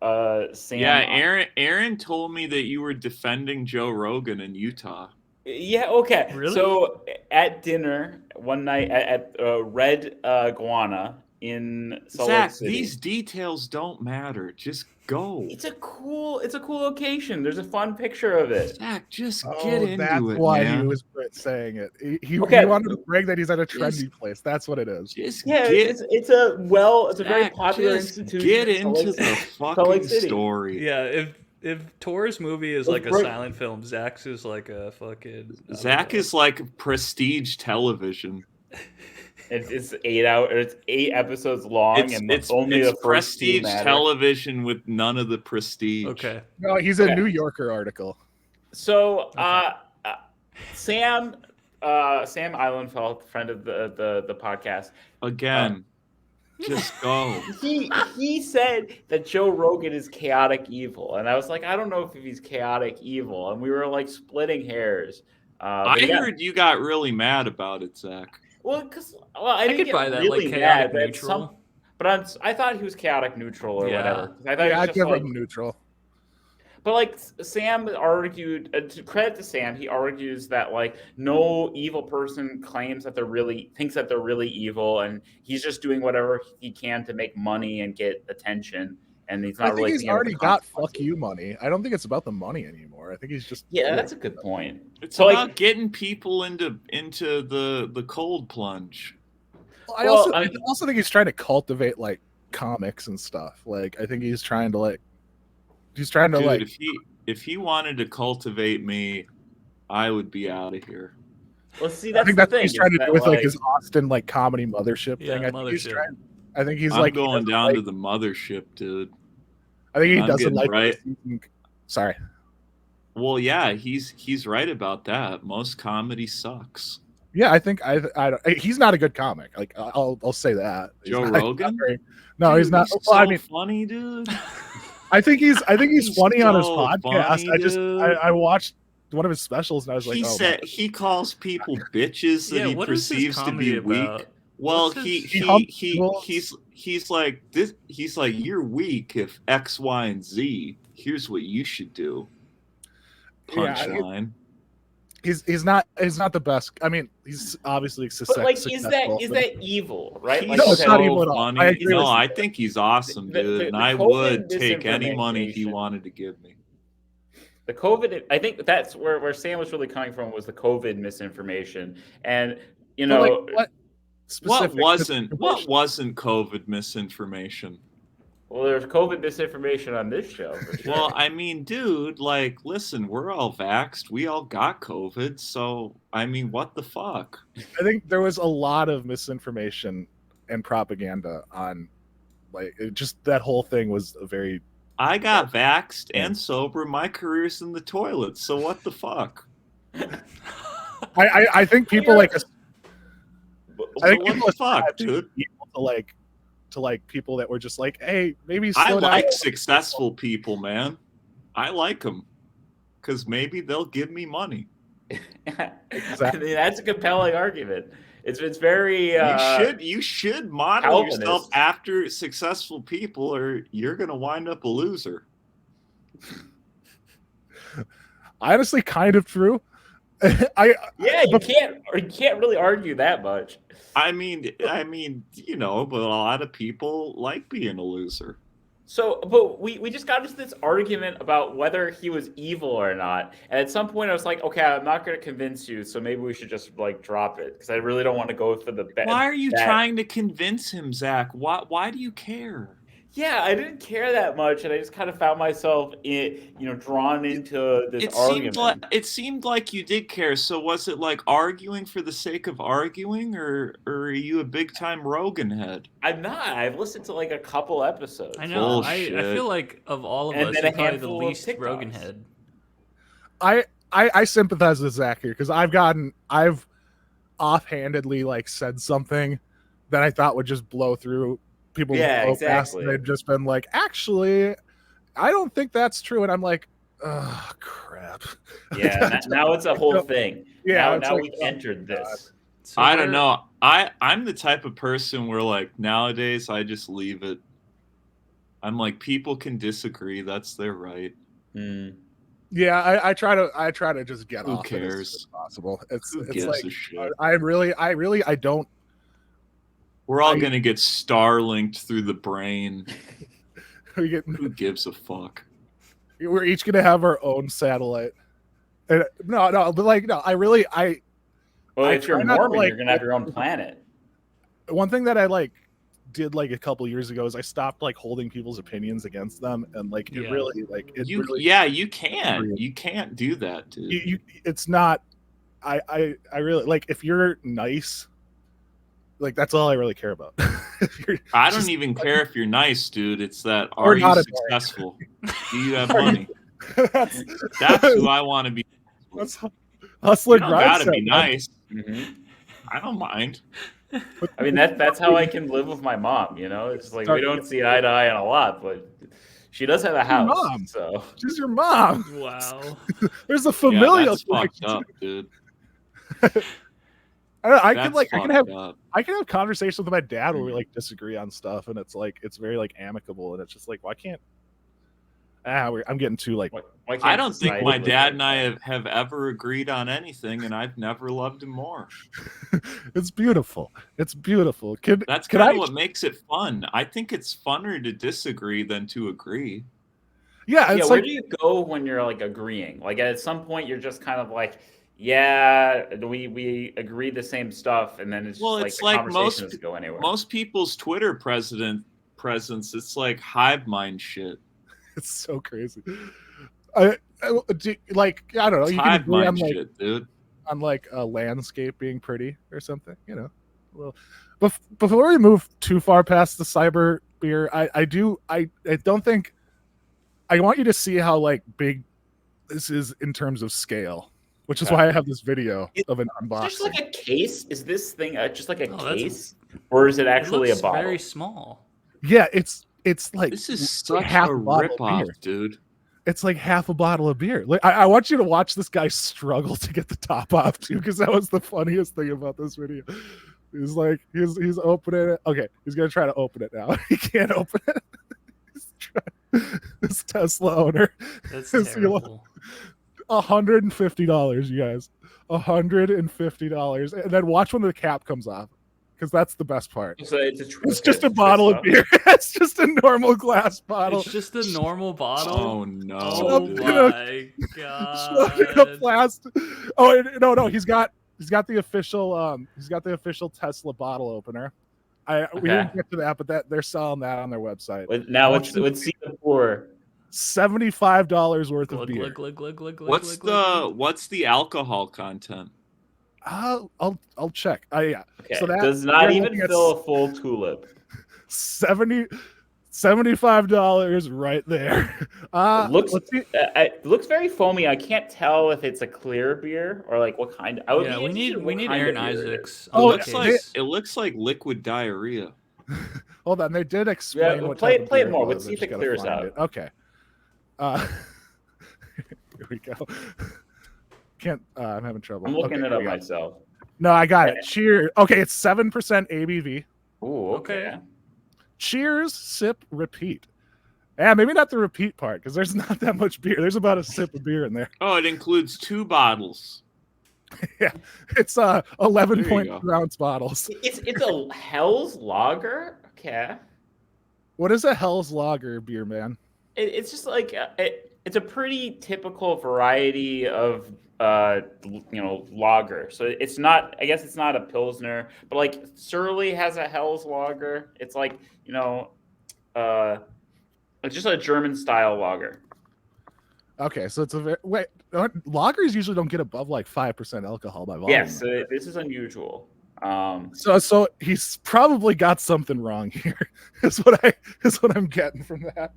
Sam? Yeah, Aaron told me that you were defending Joe Rogan in Utah. Yeah, okay. Really? So at dinner one night at Red Guana in Salt Lake Zach, City. these details don't matter. Just go. It's a cool location. There's a fun picture of it. Zach, just Oh, get into that's it, why man. he was saying it. He Okay. wanted to brag that he's at a trendy Just- place. That's what it is. Just Yeah, get, it's a very Zach, popular just institution. get in Salt into Lake the City. fucking City. story. Yeah, if Tor's movie is Well, like a great. silent film, Zach's is like a fucking. I don't Zach know. is like prestige television. It's 8 episodes long, and It's only the first two prestige matter. television with none of the prestige. Okay. No, he's a Okay. New Yorker article. So, Sam Sam Eilenfeld, friend of the podcast, Again, just go. he said that Joe Rogan is chaotic evil, and I was like, I don't know if he's chaotic evil, and we were like splitting hairs. I heard you got really mad about it, Zach. Well, I didn't could get buy that, really like, chaotic mad, neutral. but I thought he was chaotic neutral or Yeah. whatever. I thought he was I'd just give like, him neutral. but like Sam argued, to credit to Sam, he argues that like no evil person thinks that they're really evil, and he's just doing whatever he can to make money and get attention, and he's not I think really. he's thinking about already the got consequences. fuck you money. I don't think it's about the money anymore. I think he's just Yeah, that's a good point. It's So, about like- getting people into the cold plunge. I also think he's trying to cultivate like comics and stuff. Like I think he's trying to Dude, if he wanted to cultivate me, I would be out of here. Well, see, I think the that's what thing. he's trying to is do with that, like his Austin like comedy mothership Yeah, thing. Mothership. I think he's I'm like going down to the mothership, dude. I think he I'm doesn't getting like right. Sorry. Well, yeah, he's right about that. Most comedy sucks. Yeah, I think I don't, he's not a good comic. Like I'll say that. Joe He's not Rogan? No, Dude, he's not. He's Well, so I mean, funny, dude. I think he's He's funny on his so podcast. funny, I watched one of his specials and I was like, He oh, said man. he calls people bitches that Yeah, he what is his perceives to comedy be about? weak. Well, What's his- he's like this. He's like, you're weak if X, Y, and Z. Here's what you should do. Yeah, Punchline. He's not the best. I mean, he's obviously But like, successful. is that evil, right? He's Like, No, it's so not evil at all. funny. I agree No, with you. I think he's awesome, The- dude, the- and the I COVID would take any money he misinformation- wanted to give me. the COVID, I think that's where Sam was really coming from, was the COVID misinformation, and you But, know, like, What specific wasn't misinformation? COVID misinformation? well, there's COVID misinformation on this show. For sure. Well, I mean, dude, like, listen, we're all vaxxed. We all got COVID. So, I mean, what the fuck? I think there was a lot of misinformation and propaganda on, like, just that whole thing was a very. I got vaxxed and sober. My career's in the toilet. So, what the fuck? I think people like. I think what people the fuck, ascribe dude? evil to like people that were just like, hey, maybe I slow down. like successful people, man. I like them because maybe they'll give me money. I mean, that's a compelling argument. It's very. You should model yourself Calvinist. after successful people, or you're gonna wind up a loser. Honestly, kind of true. Yeah, you can't really argue that much. I mean, you know, but a lot of people like being a loser. So, but we just got into this argument about whether he was evil or not, and at some point I was like, okay, I'm not going to convince you, so maybe we should just like drop it because I really don't want to go for the bet. Why are you trying to convince him, Zach? Why do you care? Yeah, I didn't care that much, and I just kind of found myself drawn into this argument. It seemed like you did care. So was it like arguing for the sake of arguing, or are you a big time Rogan head? I'm not. I've listened to like a couple episodes. I know. I Bullshit. feel like of all of And us, then you're a probably the handful of least TikToks. Rogan head. I sympathize with Zach here because I've offhandedly like said something that I thought would just blow through people. Yeah, blow past, exactly. and they've just been like, actually, I don't think that's true, and I'm like, oh crap. Yeah, now it's a whole thing. Yeah, now it's like, we've oh, entered this. So I don't we're- know. I'm the type of person where like nowadays I just leave it. I'm like, people can disagree. That's their right. Hmm. Yeah, I try to just get Who off it as cares? soon as possible. It's Who it's gives like a shit? I don't. We're all I- gonna get Starlinked through the brain. We get, Who gives a fuck? we're each gonna have our own satellite. And no, but like no, Well, I if you're try not to, Mormon, like, you're gonna have your own planet. one thing that I like did like a couple years ago is I stopped like holding people's opinions against them, and like it Yeah. really like it You really you can't. You can't do that, dude. you it's not. I really like if you're nice. Like that's all I really care about. If you're I don't just- even care if you're nice, dude. It's that Or are you not annoying. successful? Do you have Are you- money? that's That's who I want to be. that's hustler You don't gotta grindstone, be man. nice. I don't mind. I mean, that's how I can live with my mom. It's like we don't see eye to eye on a lot, but she does have a Your house. mom. So She's your mom. Wow. There's a Yeah, familial that's fucked connection. up, dude. I That's can fucked up. have conversations with my dad where we like disagree on stuff, and it's very like amicable, and it's just like, why can't? I'm getting too like. why can't I don't think society my live dad like and I that? have ever agreed on anything, and I've never loved him more. It's beautiful. It's beautiful. That's can kind I? of what makes it fun. I think it's funner to disagree than to agree. Yeah, Yeah, it's where like do you go when you're like agreeing? Like at some point, you're just kind of like, yeah, we agree the same stuff, and then it's Well, just like it's the like conversation doesn't go anywhere. most people's Twitter presence. It's like hive mind shit. it's so crazy. I don't know. It's You can hive agree on mind like shit, dude. on like a landscape being pretty or something, Well, before we move too far past the cyber beer, I don't think I want you to see how like big this is in terms of scale, which is why I have this video of an unboxing. Just like a case? Is this thing just like a that's- case, or is it It actually looks a bottle? very small. Yeah, it's like This is such half a bottle of ripoff, beer. dude. It's like half a bottle of beer. Like I want you to watch this guy struggle to get the top off too, because that was the funniest thing about this video. He's like he's opening it. Okay, he's gonna try to open it now. He can't open it. This Tesla owner. That's is terrible. $150, you guys. $150, and then watch when the cap comes off, because that's the best part. So It's just a bottle of beer. It's just a normal glass bottle. It's just a normal bottle. Oh no! Oh dude. my Shoved in a god! plastic. Oh no! He's got the official Tesla bottle opener. We didn't get to that, but they're selling that on their website. Now let's see the pour. $75 worth of Glug, beer. glug, glug, glug, glug, What's glug, what's the alcohol content? I'll check. Yeah. Okay. So that does not you're even looking at fill a full tulip. $75 right there. It looks very foamy. I can't tell if it's a clear beer or like what kind. Yeah, we need Aaron Isaacs. Oh, It looks like liquid diarrhea. Hold on, they did explain what play type of play it beer more. was. Let's see I if just it gotta clears find out. it. Okay. Here we go. Can't. I'm having trouble. I'm looking it here up we go. myself. No, I got it. Cheers. Okay, it's 7% ABV. Ooh, okay. Cheers, sip, repeat. Yeah, maybe not the repeat part, because there's not that much beer. There's about a sip of beer in there. Oh, it includes 2 bottles. Yeah, it's 11 There you 0.2 ounce bottles. It's a Hell's Lager. Okay. What is a Hell's Lager beer, man? It's just like it's a pretty typical variety of lager. So it's not. I guess it's not a pilsner, but like Surly has a Hell's Lager. It's like just a German style lager. Okay, so it's lagers usually don't get above like 5% alcohol by volume. Yes, this is unusual. So he's probably got something wrong here. is what I'm getting from that.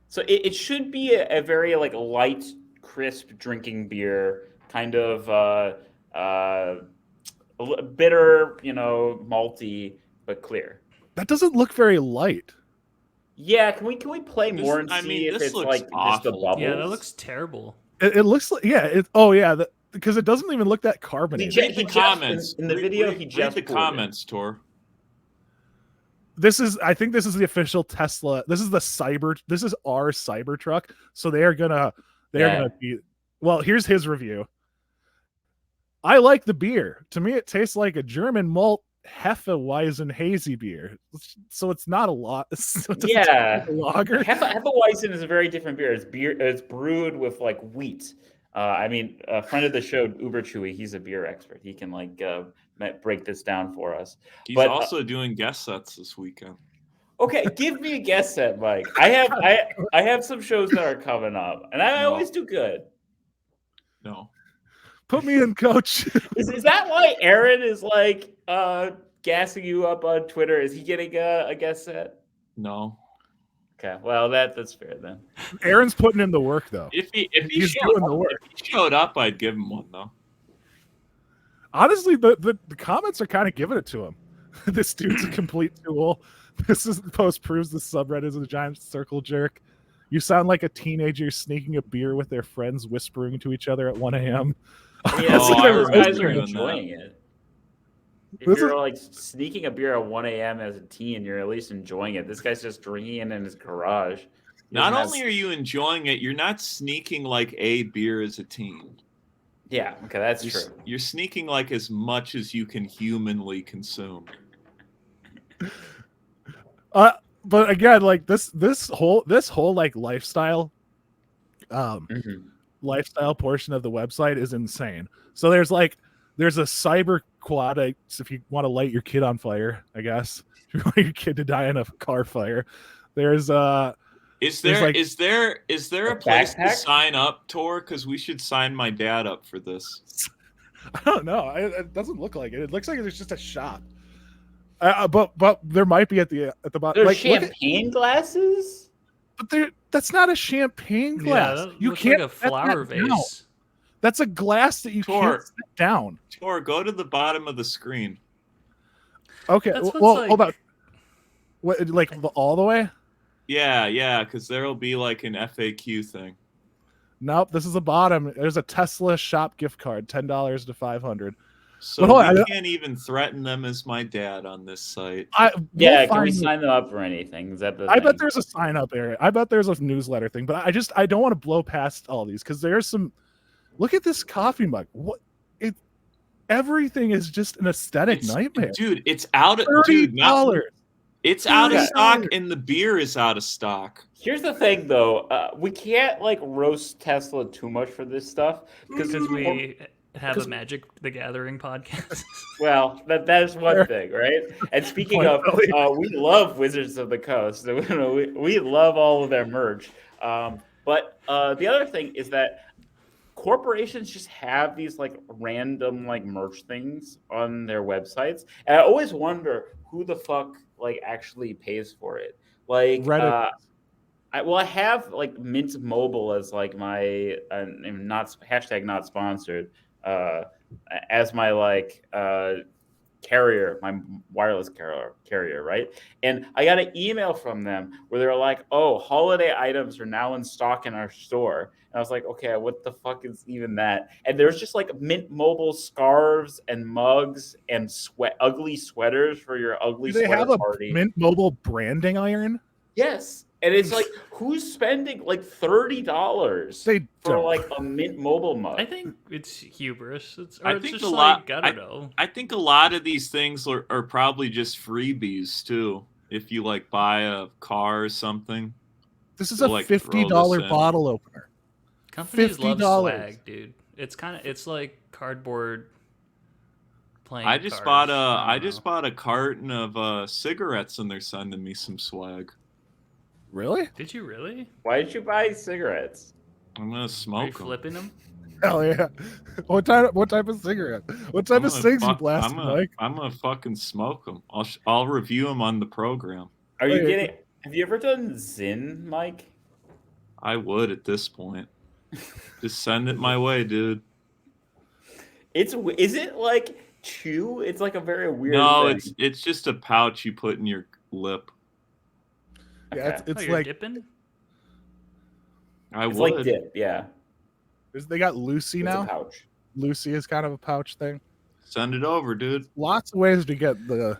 So it should be a very like light, crisp drinking beer, kind of bitter, malty, but clear. That doesn't look very light. Yeah, can we play more and see if it's like just the bubbles? Yeah, that looks terrible. It looks like because it doesn't even look that carbonated. Read the comments in the video. Read the comments, Tor. I think this is the official Tesla. This is our Cybertruck. So they are gonna be. Well, here's his review. I like the beer. To me, it tastes like a German malt Hefeweizen hazy beer. So it's not a lot. Yeah, lager. Hefeweizen is a very different beer. It's brewed with like wheat. A friend of the show, Uber Chewy, he's a beer expert. He can break this down for us. He's also doing guest sets this weekend. Okay, give me a guest set, Mike. I have some shows that are coming up, and I always do good. No. Put me in, coach. Is that why Aaron is gassing you up on Twitter? Is he getting a guest set? No. Okay, well that's fair then. Aaron's putting in the work though. If he showed up, showed up, I'd give him one though. honestly, the comments are kind of giving it to him. This dude's a complete tool. This post proves the subreddit is a giant circle jerk. You sound like a teenager sneaking a beer with their friends, whispering to each other at 1 a.m. I mean, Oh, I those remember guys are doing enjoying it. If This you're is- like sneaking a beer at 1 a.m. as a teen, you're at least enjoying it. This guy's just drinking it in his garage. Not only are you enjoying it, you're not sneaking like a beer as a teen. Yeah, okay, that's You're, true. you're sneaking like as much as you can humanly consume. But again, like this whole like lifestyle lifestyle portion of the website is insane. So there's a cyber aquatics if you want to light your kid on fire, I guess. If you want your kid to die in a car fire. There's Is There's, there like, is there is there a a place to backpack? sign up, Tor? Because we should sign my dad up for this. I don't know. It doesn't look like it. It looks like there's just a shop. But there might be at the bottom. There's Like, champagne glasses? but that's not a champagne glass. Yeah, that You looks can't like a set that flower down. vase. That's a glass that you Tor. can't set down. Tor, go to the bottom of the screen. Okay, That's what's well, like- hold on. What, like all the way? Yeah, because there'll be like an FAQ thing. Nope, this is the bottom. There's a Tesla shop gift card, $10 to $500. So But hold on, we I- can't even threaten them as my dad on this site. Yeah, We'll can we find- sign them up for anything? Is that the I bet thing? there's a sign up area. I bet there's a newsletter thing, but I don't want to blow past all these because there's some. Look at this coffee mug. What it? Everything is just an aesthetic nightmare. Dude, it's out of $30. dude, not, it's out of $30. stock and the beer is out of stock. Here's the thing, though. We can't like roast Tesla too much for this stuff Because we have Because- a Magic the Gathering podcast. well, that is one thing, right? And speaking of, we love Wizards of the Coast. We love all of their merch. But the other thing is that corporations just have these like random like merch things on their websites, and I always wonder who the fuck like actually pays for it. Like Reddit. I have like Mint Mobile as like my not hashtag not sponsored as my like carrier, my wireless carrier, right? And I got an email from them where they're like, "Oh, holiday items are now in stock in our store." And I was like, "Okay, what the fuck is even that?" And there's just like Mint Mobile scarves and mugs and ugly sweaters for your ugly Do they sweater have a party. Mint Mobile branding iron? Yes. And it's like, who's spending like $30 They for don't. like a Mint Mobile mug? I think it's hubris. It's I it's think just a like, lot- I don't know. I think a lot of these things are probably just freebies too. If you like buy a car or something. This is They'll, a like, throw $50 this in. bottle opener. Companies love $50. swag, dude. It's like cardboard playing. I just cards. bought a carton of cigarettes and they're sending me some swag. Really? Did you really? Why did you buy cigarettes? I'm gonna Are you smoke them. flipping them? Hell yeah! What type of cigarette? What type of cigs you blasting, Mike? I'm gonna fucking smoke them. I'll review them on the program. Are you Wait. getting? Have you ever done Zyn, Mike? I would at this point. Just send it my way, dude. Is it like chew? It's like a very weird. No, thing. it's just a pouch you put in your lip. Yeah, Okay. it's You're like dipping. I It's would. like dip, yeah. they got Lucy It's a now. pouch. Lucy is kind of a pouch thing. Send it over, dude. Lots of ways to get the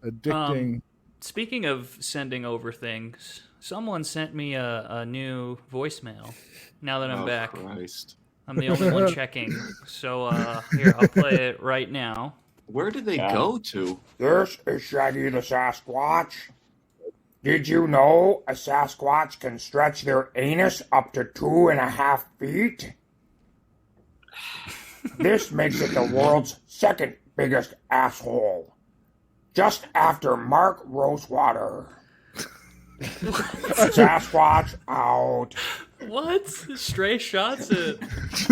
addicting. Speaking of sending over things, someone sent me a new voicemail. Now that I'm Oh, back, Christ. I'm the only one checking. So here, I'll play it right now. Where did they Yeah. go to? This is Shaggy the Sasquatch. Did you know a Sasquatch can stretch their anus up to 2.5 feet? This makes it the world's second biggest asshole. Just after Mark Rosewater. Sasquatch out. What? Stray shots at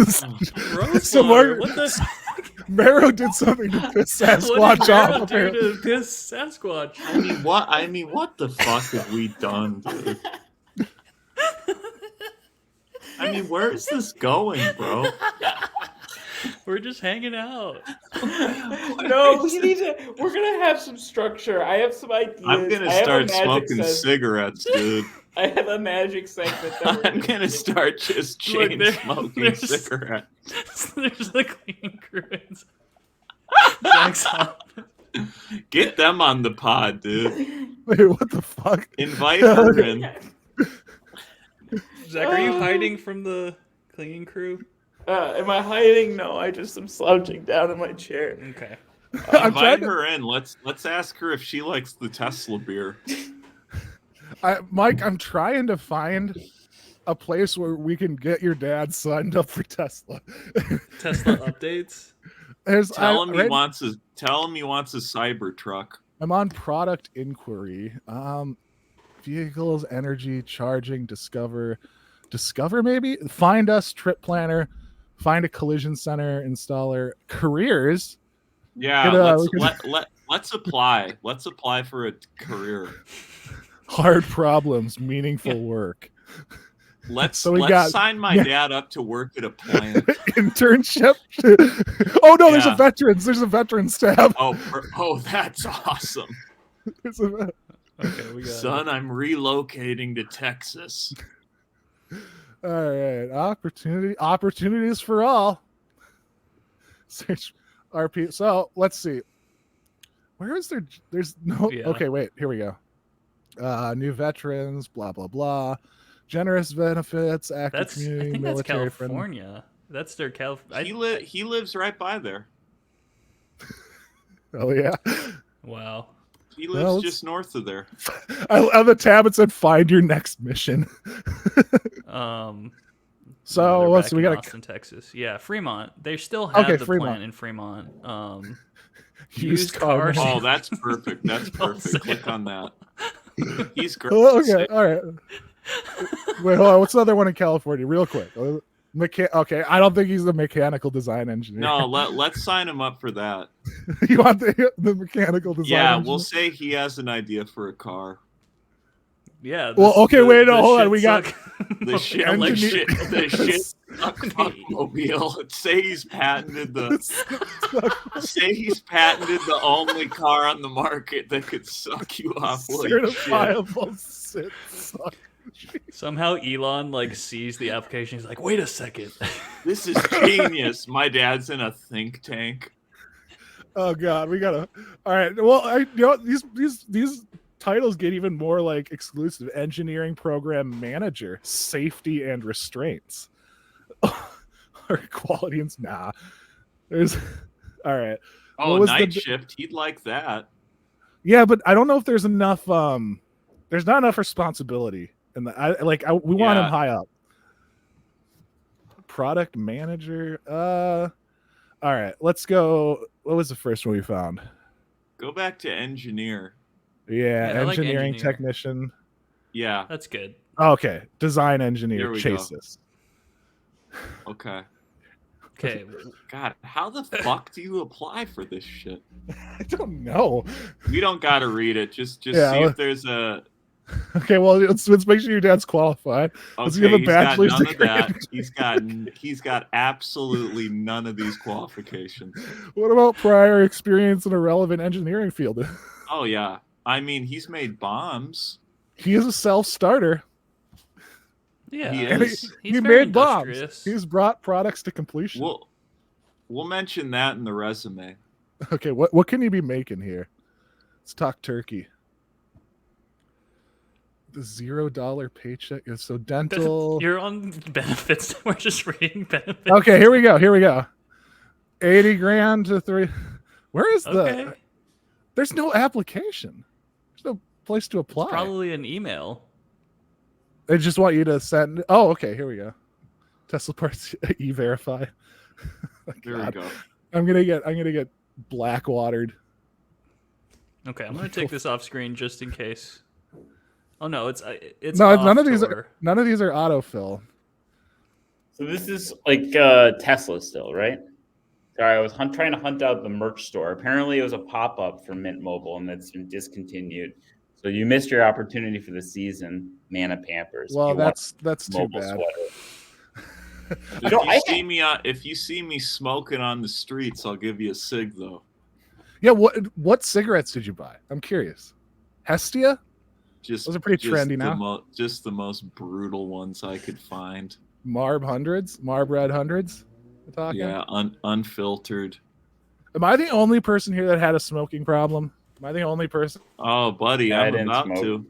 So Rosewater? Mark- What the? Marrow did something to piss What Sasquatch did Marrow off. do Apparently. to piss Sasquatch? I mean, what the fuck have we done, dude? I mean, where is this going, bro? We're just hanging out. No, we need to. We're gonna have some structure. I have some ideas. I'm gonna I have a start magic smoking cigarettes, dude. I have a magic segment that I'm gonna start just chain smoking cigarettes. There's the cleaning crew. Zach's on. Get them on the pod, dude. Wait, what the fuck? Invite her in. Zach, are you hiding from the cleaning crew? Am I hiding? No, I just am slouching down in my chair. Okay. Invite her in. Let's ask her if she likes the Tesla beer. Mike, I'm trying to find a place where we can get your dad signed up for Tesla. Tesla updates. Tell him he wants a Cybertruck. I'm on product inquiry. Vehicles, energy, charging, discover maybe. Find us, trip planner. Find a collision center installer. Careers. Yeah, let's apply. Let's apply for a career. Hard problems, meaningful work. Let's got sign my dad up to work at a plant. Internship. Oh no, there's a veterans. There's a veterans tab. Oh, that's awesome. Okay, we got Son, I'm relocating to Texas. All right, opportunities for all. Search RP. So let's see. Where is there? There's no. Yeah. Okay, wait. Here we go. New veterans. Blah blah blah. Generous benefits. Active community. I think military that's California. That's their California. He lives right by there. Oh yeah. Wow. He lives just north of there. On the tab it said find your next mission. So let's see. We got Austin, Texas. Yeah, Fremont. They still have the plant in Fremont. Used cars. Oh, that's perfect. That's perfect. Click on that. He's great. Oh, okay. All right. Wait, hold on. What's the other one in California? Real quick. Okay, I don't think he's the mechanical design engineer. No, let's sign him up for that. You want the mechanical design? Yeah, engineer? we'll say he has an idea for a car. Yeah. Well, okay, wait, no, hold on. We got the shit fuckmobile. Say he's patented the only car on the market that could suck you off like certifiable shit. Somehow Elon sees the application. He's like, wait a second. This is genius. My dad's in a think tank. Oh god, we gotta. All right. Well, these titles get even more exclusive. Engineering program manager, safety and restraints, or quality and There's all right. Oh, night shift. He'd like that. Yeah, but I don't know if there's enough. There's not enough responsibility. And we want him high up. Product manager. All right, let's go. What was the first one we found? Go back to engineer. Yeah, engineering technician. Yeah, that's good. Okay, design engineer. Chases. Okay. Okay. God, how the fuck do you apply for this shit? I don't know. We don't gotta read it. Just see if there's a. Okay, well, let's make sure your dad's qualified. Does he have a bachelor's degree? He's got absolutely none of these qualifications. What about prior experience in a relevant engineering field? Oh yeah, I mean he's made bombs. He is a self-starter. Yeah, he made bombs. He's brought products to completion. We'll mention that in the resume. Okay, what can you be making here? Let's talk turkey. The $0 paycheck. So dental. You're on benefits. We're just reading benefits. Okay, here we go. 80 grand to 3. Where is the? There's no application. There's no place to apply. It's probably an email. They just want you to send. Oh, okay. Here we go. Tesla parts e-verify. There we go. I'm gonna get black watered. Okay, I'm gonna take this off screen just in case. Oh no, it's no. None of these are autofill. So this is Tesla still, right? Sorry, I was trying to hunt out the merch store. Apparently, it was a pop-up for Mint Mobile, and that's been discontinued. So you missed your opportunity for the season. Mana Pampers. Well, that's too bad. If you see me smoking on the streets, I'll give you a cig though. Yeah, what cigarettes did you buy? I'm curious. Hestia? Just Those are pretty trendy now. Just the most brutal ones I could find. Marb hundreds? Marb red hundreds? We're talking? Yeah, unfiltered. Am I the only person here that had a smoking problem? Am I the only person? Oh, buddy, I I'm didn't about smoke. to.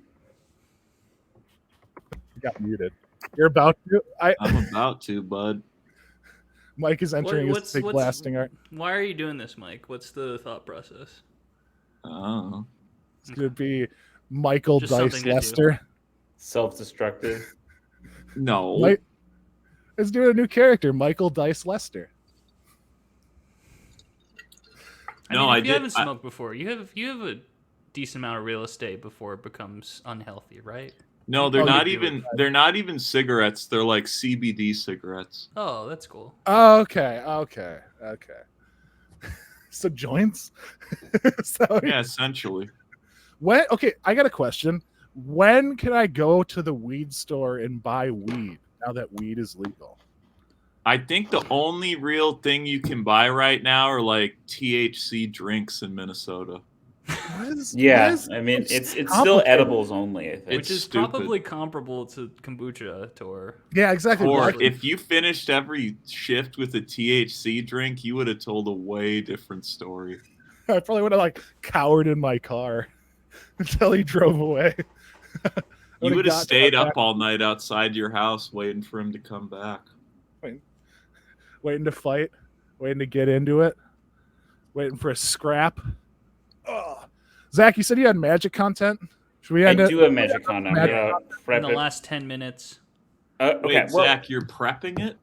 You got muted. You're about to? I'm about to, bud. Mike is entering his big what's- blasting art. Why are you doing this, Mike? What's the thought process? Oh. It's going to be Michael Just Dice something to do. Lester. Self-destructive. No. Mike is doing a new character, Michael Dice Lester. No, if you did. haven't smoked before, you have a decent amount of real estate before it becomes unhealthy, right? No, they're Oh, not you do even. They're not even cigarettes. They're like CBD cigarettes. Oh, that's cool. Oh, okay. So joints? So Yeah, essentially. okay, I got a question. When can I go to the weed store and buy weed now that weed is legal? I think the only real thing you can buy right now are like THC drinks in Minnesota. Yeah, I mean it's still complicated? edibles only. I think. Which is stupid. probably comparable to kombucha, Tor. Yeah, exactly. Or Like, if you finished every shift with a THC drink, you would have told a way different story. I probably would have like cowered in my car until he drove away. You would have stayed up all night outside your house waiting for him to come back. Waiting to fight, waiting to get into it, waiting for a scrap. Oh. Zach, you said you had magic content. Should we I end it? do have magic content. I'm gonna In prep the it. last 10 minutes. Okay, Wait, well, Zach, you're prepping it?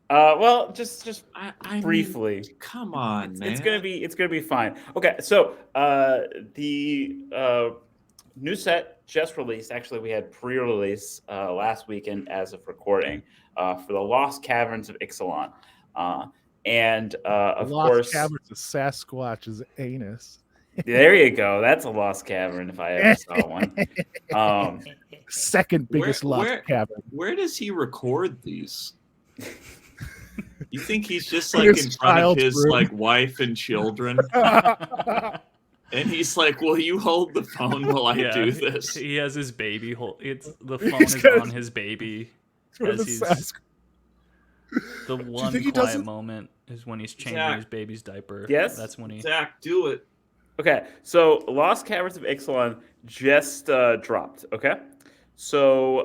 well, just I mean, briefly. come on, man. It's gonna be fine. Okay, so the new set just released. Actually, we had pre-release last weekend as of recording for the Lost Caverns of Ixalan, and of Lost course, Caverns of Sasquatch's anus. there you go. That's a lost cavern if I ever saw one. Second biggest lost cavern. Where does he record these? You think he's just In like his in front of child's his room. like wife and children, and he's like, "Will you hold the phone while I do this?" He has his baby. The He's phone is got on his baby. With As the he's, Sasquatch. the one think he quiet doesn't- moment is when he's changing Zach. his baby's diaper. Yes? That's when he. Zach, do it. Okay, so Lost Caverns of Ixalan just dropped. Okay, so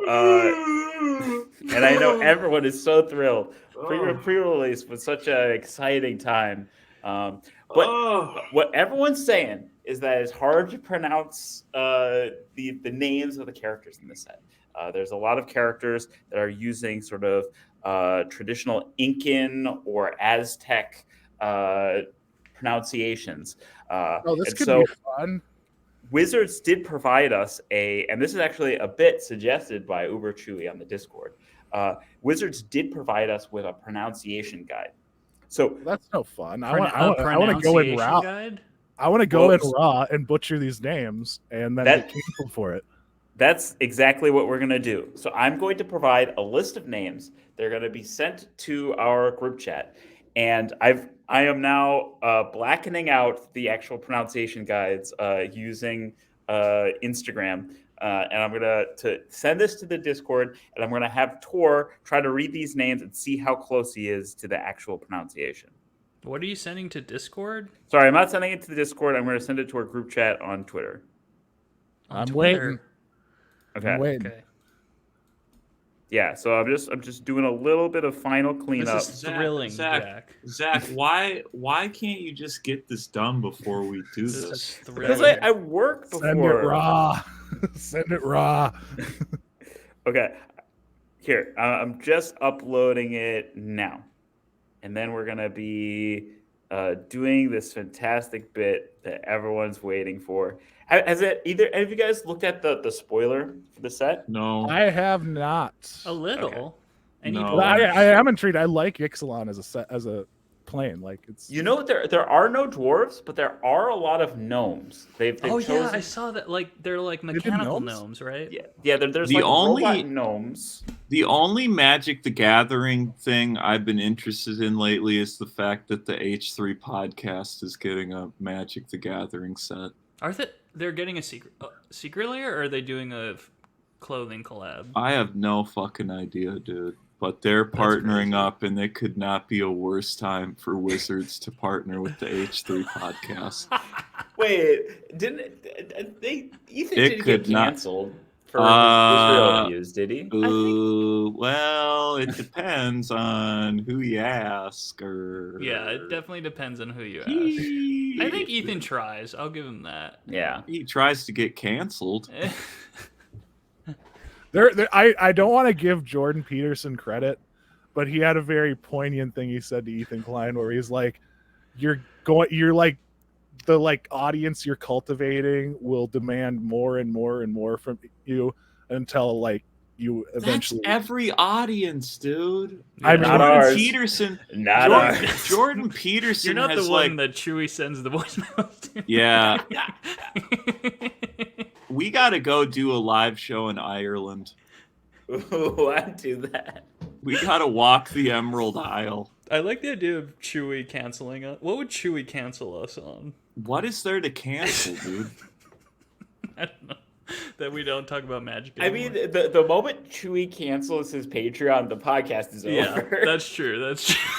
and I know everyone is so thrilled. Pre-release was such an exciting time. But what everyone's saying is that it's hard to pronounce the names of the characters in this set. There's a lot of characters that are using sort of traditional Incan or Aztec pronunciations. This and could so be fun. Wizards did provide us and this is actually a bit suggested by Uber Chewy on the Discord. Wizards did provide us with a pronunciation guide. So That's no fun. I Pro- want a to go in pronunciation raw. guide? I want to go Well, in raw and butcher these names and then That- get canceled for it. that's exactly what we're going to do. So I'm going to provide a list of names. They're going to be sent to our group chat. And I am now blackening out the actual pronunciation guides using Instagram. And I'm going to send this to the Discord, and I'm going to have Tor try to read these names and see how close he is to the actual pronunciation. What are you sending to Discord? Sorry, I'm not sending it to the Discord. I'm going to send it to our group chat on Twitter. On I'm Twitter? waiting. Okay. I'm waiting. Okay. Yeah, so I'm just doing a little bit of final cleanup. This is thrilling, Jack. Zach, why can't you just get this done before we do This is this? Because thrilling. I worked before. Send it raw. Send it raw. Okay, here I'm just uploading it now, and then we're gonna be doing this fantastic bit that everyone's waiting for. Have you guys looked at the spoiler for the set? No. I have not. A little. Okay. Any No. But dwarves? I am intrigued. I like Ixalan as a plane. Like it's You know there are no dwarves, but there are a lot of gnomes. They've Oh chosen, yeah, I saw that. Like they're like did mechanical gnomes? gnomes, right? yeah. There's The like only- robot gnomes. The only Magic the Gathering thing I've been interested in lately is the fact that the H3 podcast is getting a Magic the Gathering set. They're getting a secretly, or are they doing a clothing collab? I have no fucking idea, dude. But they're That's partnering crazy. up, and it could not be a worse time for Wizards to partner with the H3 podcast. Wait, didn't they? Ethan It didn't could get not- canceled for his Israel views, did he? Well, it depends on who you ask. Or Yeah, it definitely depends on who you ask. I think Ethan tries. I'll give him that. Yeah. He tries to get canceled. I don't want to give Jordan Peterson credit, but he had a very poignant thing he said to Ethan Klein where he's like, you're like the audience you're cultivating will demand more and more and more from you until like you eventually. That's every audience, dude. I mean, Not Jordan ours. Peterson. Not ours. Jordan Peterson You're not has the one like, that Chewy sends the voicemails to. yeah. We got to go do a live show in Ireland. Ooh, I'd do that. We got to walk the Emerald Isle. I like the idea of Chewy canceling us. What would Chewy cancel us on? What is there to cancel, dude? I don't know. That we don't talk about Magic I anymore. mean, the moment Chewy cancels his Patreon, the podcast is Yeah, over. that's true. That's true.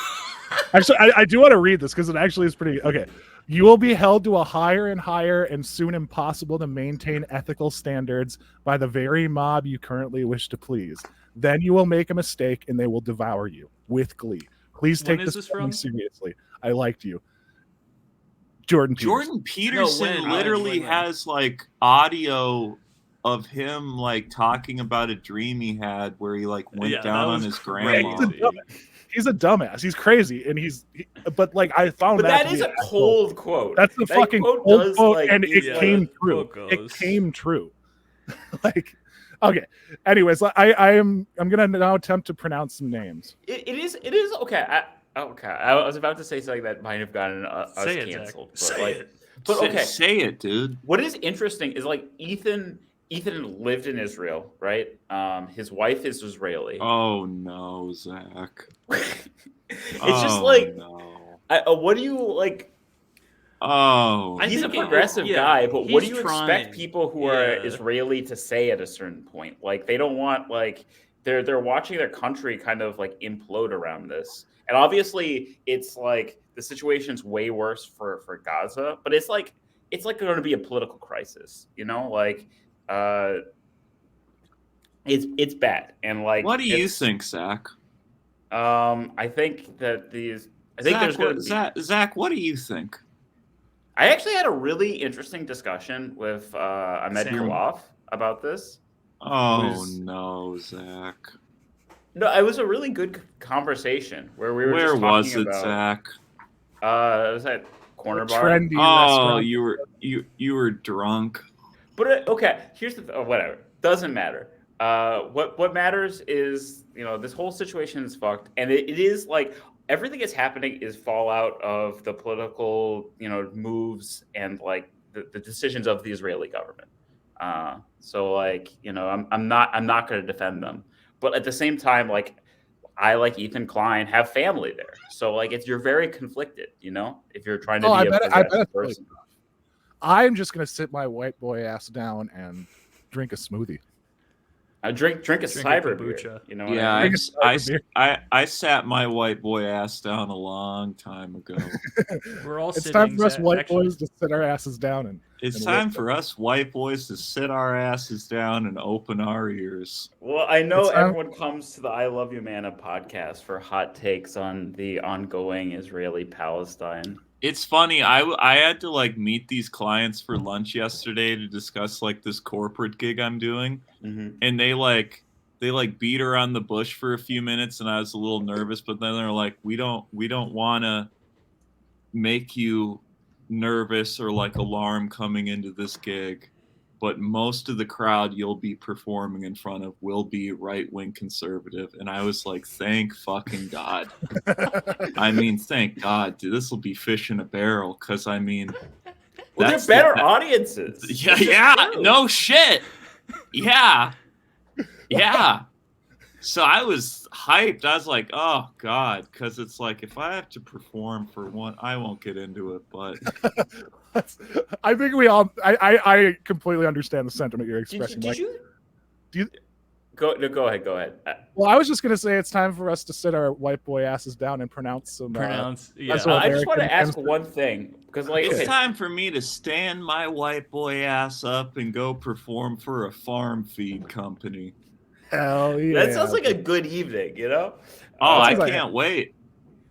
Actually, I do want to read this because it actually is pretty okay. You will be held to a higher and higher and soon impossible to maintain ethical standards by the very mob you currently wish to please. Then you will make a mistake and they will devour you with glee. Please take When is this this from? seriously. I liked you. Jordan Peterson. Jordan Peterson when? literally When? has like audio of him like talking about a dream he had where he like went Yeah, that down on was his crazy. grandma. He's a dumbass. He's crazy, and but like I found But that to is be a actual- cold quote. That's the That fucking quote cold does, quote, like, and is, it like- came the true. quote It goes. came true. Like, okay. Anyways, I'm gonna now attempt to pronounce some names. It is okay. I was about to say something that might have gotten us Say it, Zach. canceled. But Say like, it. but okay. Say it, dude. What is interesting is like Ethan lived in Israel, right? His wife is Israeli. Oh no, Zach. It's just like, no. what do you like? Oh, I He's a think progressive yeah, guy, but what do he's you trying. expect people who are Yeah. Israeli to say at a certain point? Like they don't want like they're watching their country kind of like implode around this. And obviously it's like the situation's way worse for Gaza, but it's like going to be a political crisis, you know? Like it's bad. And like what do you think, Zach? I think that there's going to be Zach, what do you think? I actually had a really interesting discussion with Ahmed Sam. Khalaf about this. Oh no, Zach. No, it was a really good conversation where we were Where just was talking it, about. Zach? It was at Corner Bar. Trendy Oh, restaurant. you were drunk. But okay, here's the whatever. Doesn't matter. What matters is this whole situation is fucked, and it is like everything that's happening is fallout of the political moves and like the decisions of the Israeli government. So like I'm not going to defend them, but at the same time like I like Ethan Klein have family there, so like you're very conflicted. If you're trying to be I a bet progressive it's really person. I'm just gonna sit my white boy ass down and drink a smoothie. I drink a cyber beer. kombucha. You know what Yeah, I mean? I sat my white boy ass down a long time ago. We're all It's sitting. time for us Zach, white actually. boys to sit our asses down and It's And time what- for us white boys to sit our asses down and open our ears. Well, I know It's time- everyone comes to the I Love You Mana podcast for hot takes on the ongoing Israeli-Palestine. It's funny. I had to like meet these clients for lunch yesterday to discuss like this corporate gig I'm doing, Mm-hmm. and they beat around the bush for a few minutes, and I was a little nervous. But then they're like, we don't want to make you nervous or like alarm coming into this gig, but most of the crowd you'll be performing in front of will be right-wing conservative. And I was like, thank fucking God. I mean, thank God, dude. This will be fish in a barrel, because I mean, Well, that's they're better the- audiences. yeah, It's just yeah, true. no shit. Yeah. So I was hyped. I was like, oh God, because it's like if I have to perform for one, I won't get into it, but I think we all. I completely understand the sentiment you're Did expressing. you? Do you? Go ahead. Go ahead. Well, I was just gonna say it's time for us to sit our white boy asses down and pronounce some. Yeah. I just want to ask one thing because, like, it's okay, time for me to stand my white boy ass up and go perform for a farm feed company. Hell yeah! that sounds like a good evening, you know? Oh, I sounds like can't wait.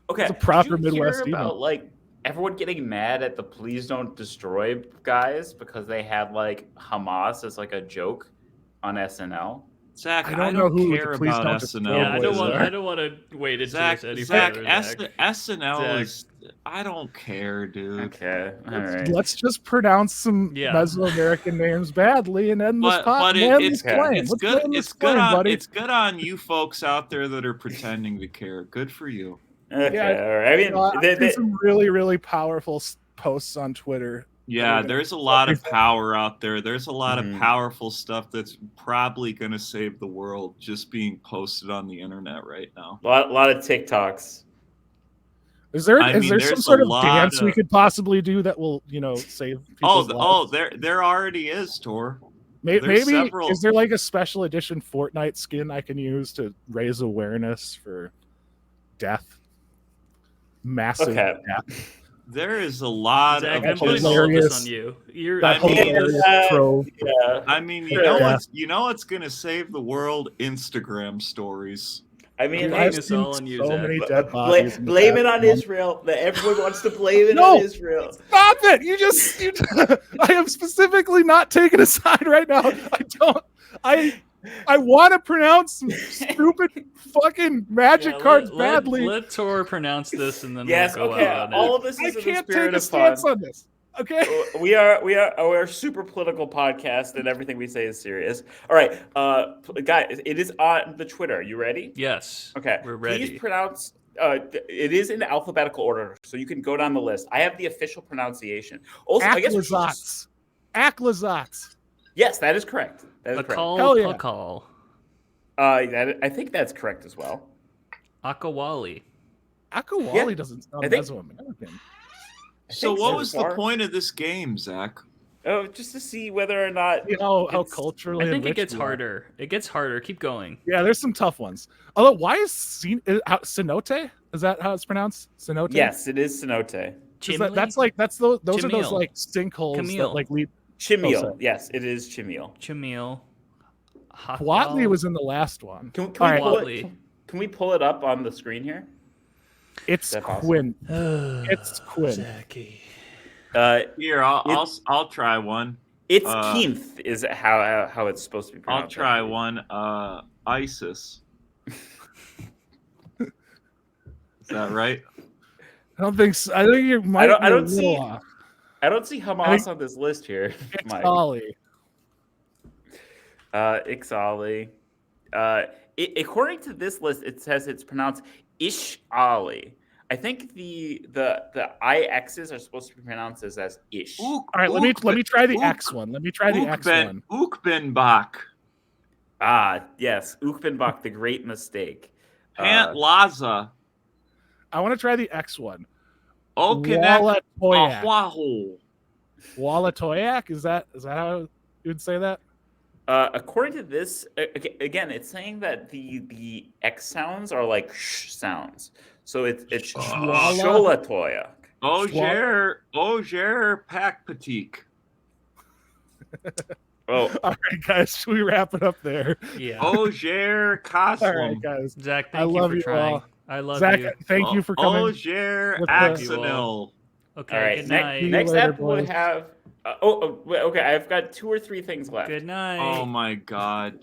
Okay, It's a proper did you Midwest hear evening. about like everyone getting mad at the "Please Don't Destroy" guys because they had like Hamas as like a joke on SNL? Zach, I I don't don't, know who care the Please about Don't SNL. Destroy Yeah, I don't boys want. are. I don't want to wade into Zach, this any Zach, further. SNL Zach. is. I don't care, dude. Okay, all right. Let's just pronounce some Yeah. Mesoamerican names badly and end this But this okay. flame. it's Let's good. end It's this good flame, on. buddy. It's good on you folks out there that are pretending to care. Good for you. Okay, Yeah, all right. I mean, I've seen some really, really powerful posts on Twitter. Yeah, there's a lot of power out there. There's a lot of powerful stuff that's probably going to save the world just being posted on the internet right now. a lot of TikToks. Is there I mean, some there's sort a of lot dance we of- could possibly do that will, save people's lives? There already is, Tor. Maybe several- is there like a special edition Fortnite skin I can use to raise awareness for death? Massive Okay. death. There is a lot Zach, of I'm putting just, all of this hilarious- on you. You're. That I mean, hilarious trope. Yeah. I mean, Yeah. you know what's going to save the world? Instagram stories. I mean, Dude, I've this seen all on you, so Zach. many dead bodies. in the blame past it on month. Israel. That everyone wants to blame it No. on Israel. Stop it! I am specifically not taking a side right now. I want to pronounce some stupid fucking magic cards badly. Let Tor pronounce this, and then Yes. we'll go Okay. out on All it. of this I is in the can't spirit take a of fun. stance on this. Okay. We're a super political podcast, and everything we say is serious. All right, guys, it is on the Twitter. You ready? Yes. Okay. We're ready. Please pronounce. It is in alphabetical order, so you can go down the list. I have the official pronunciation. Also, I guess we should just- Aclazats. yes, that is correct. That is correct. Hell yeah. Pakal. I think that's correct as well. Akawali. Akawali Yeah. doesn't sound I think- Mesoamerican. So think what so was far. the point of this game, Zach? Oh, just to see whether or not You know how It's- culturally. I think it enriched gets we are. harder. It gets harder. Keep going. Yeah, there's some tough ones. Although, why is cenote? Is that how it's pronounced? Cenote. yes, it is cenote. That's those are those Chimil. like sinkholes that Camille. like lead. Chimiel. sorry. Yes, it is chimiel. Chamil. Watley was in the last one. Can All we right. pull Watley. it? Can we pull it up on the screen here? It's That possible? Quinn. It's Quinn. Zachy. Here, I'll try one. It's Keenth is how it's supposed to be I'll pronounced. try one. ISIS. Is that right? I don't think so. I think you might. I don't be a see- little off. I don't see Hamas on this list here. It's Mike. Ollie. Ixali. According to this list, it says it's pronounced Ishali. I think the IXs are supposed to be pronounced as Ish. All right, let me try the X one. Let me try the X one. Ukbenbach. Ah, yes, Ukbenbach, the great mistake. Aunt Laza. I want to try the X one. Okenek. Wallatoyak. Ahwaho. Wallatoyak? Is that how you would say that? According to this, again, it's saying that the X sounds are like sh sounds. So it's Sholatoyak. Oger Pakpatik. Oh, All right, guys, should we wrap it up there? Yeah. Oger All right, Koslam. guys. Zach, I thank you love for you trying. all. I love Zach, you. thank you for coming. Oger with the- Axonil. Okay, all right. good night. Next later, up, we'll boys. have. Okay. I've got 2 or 3 things left. Good night. Oh my God.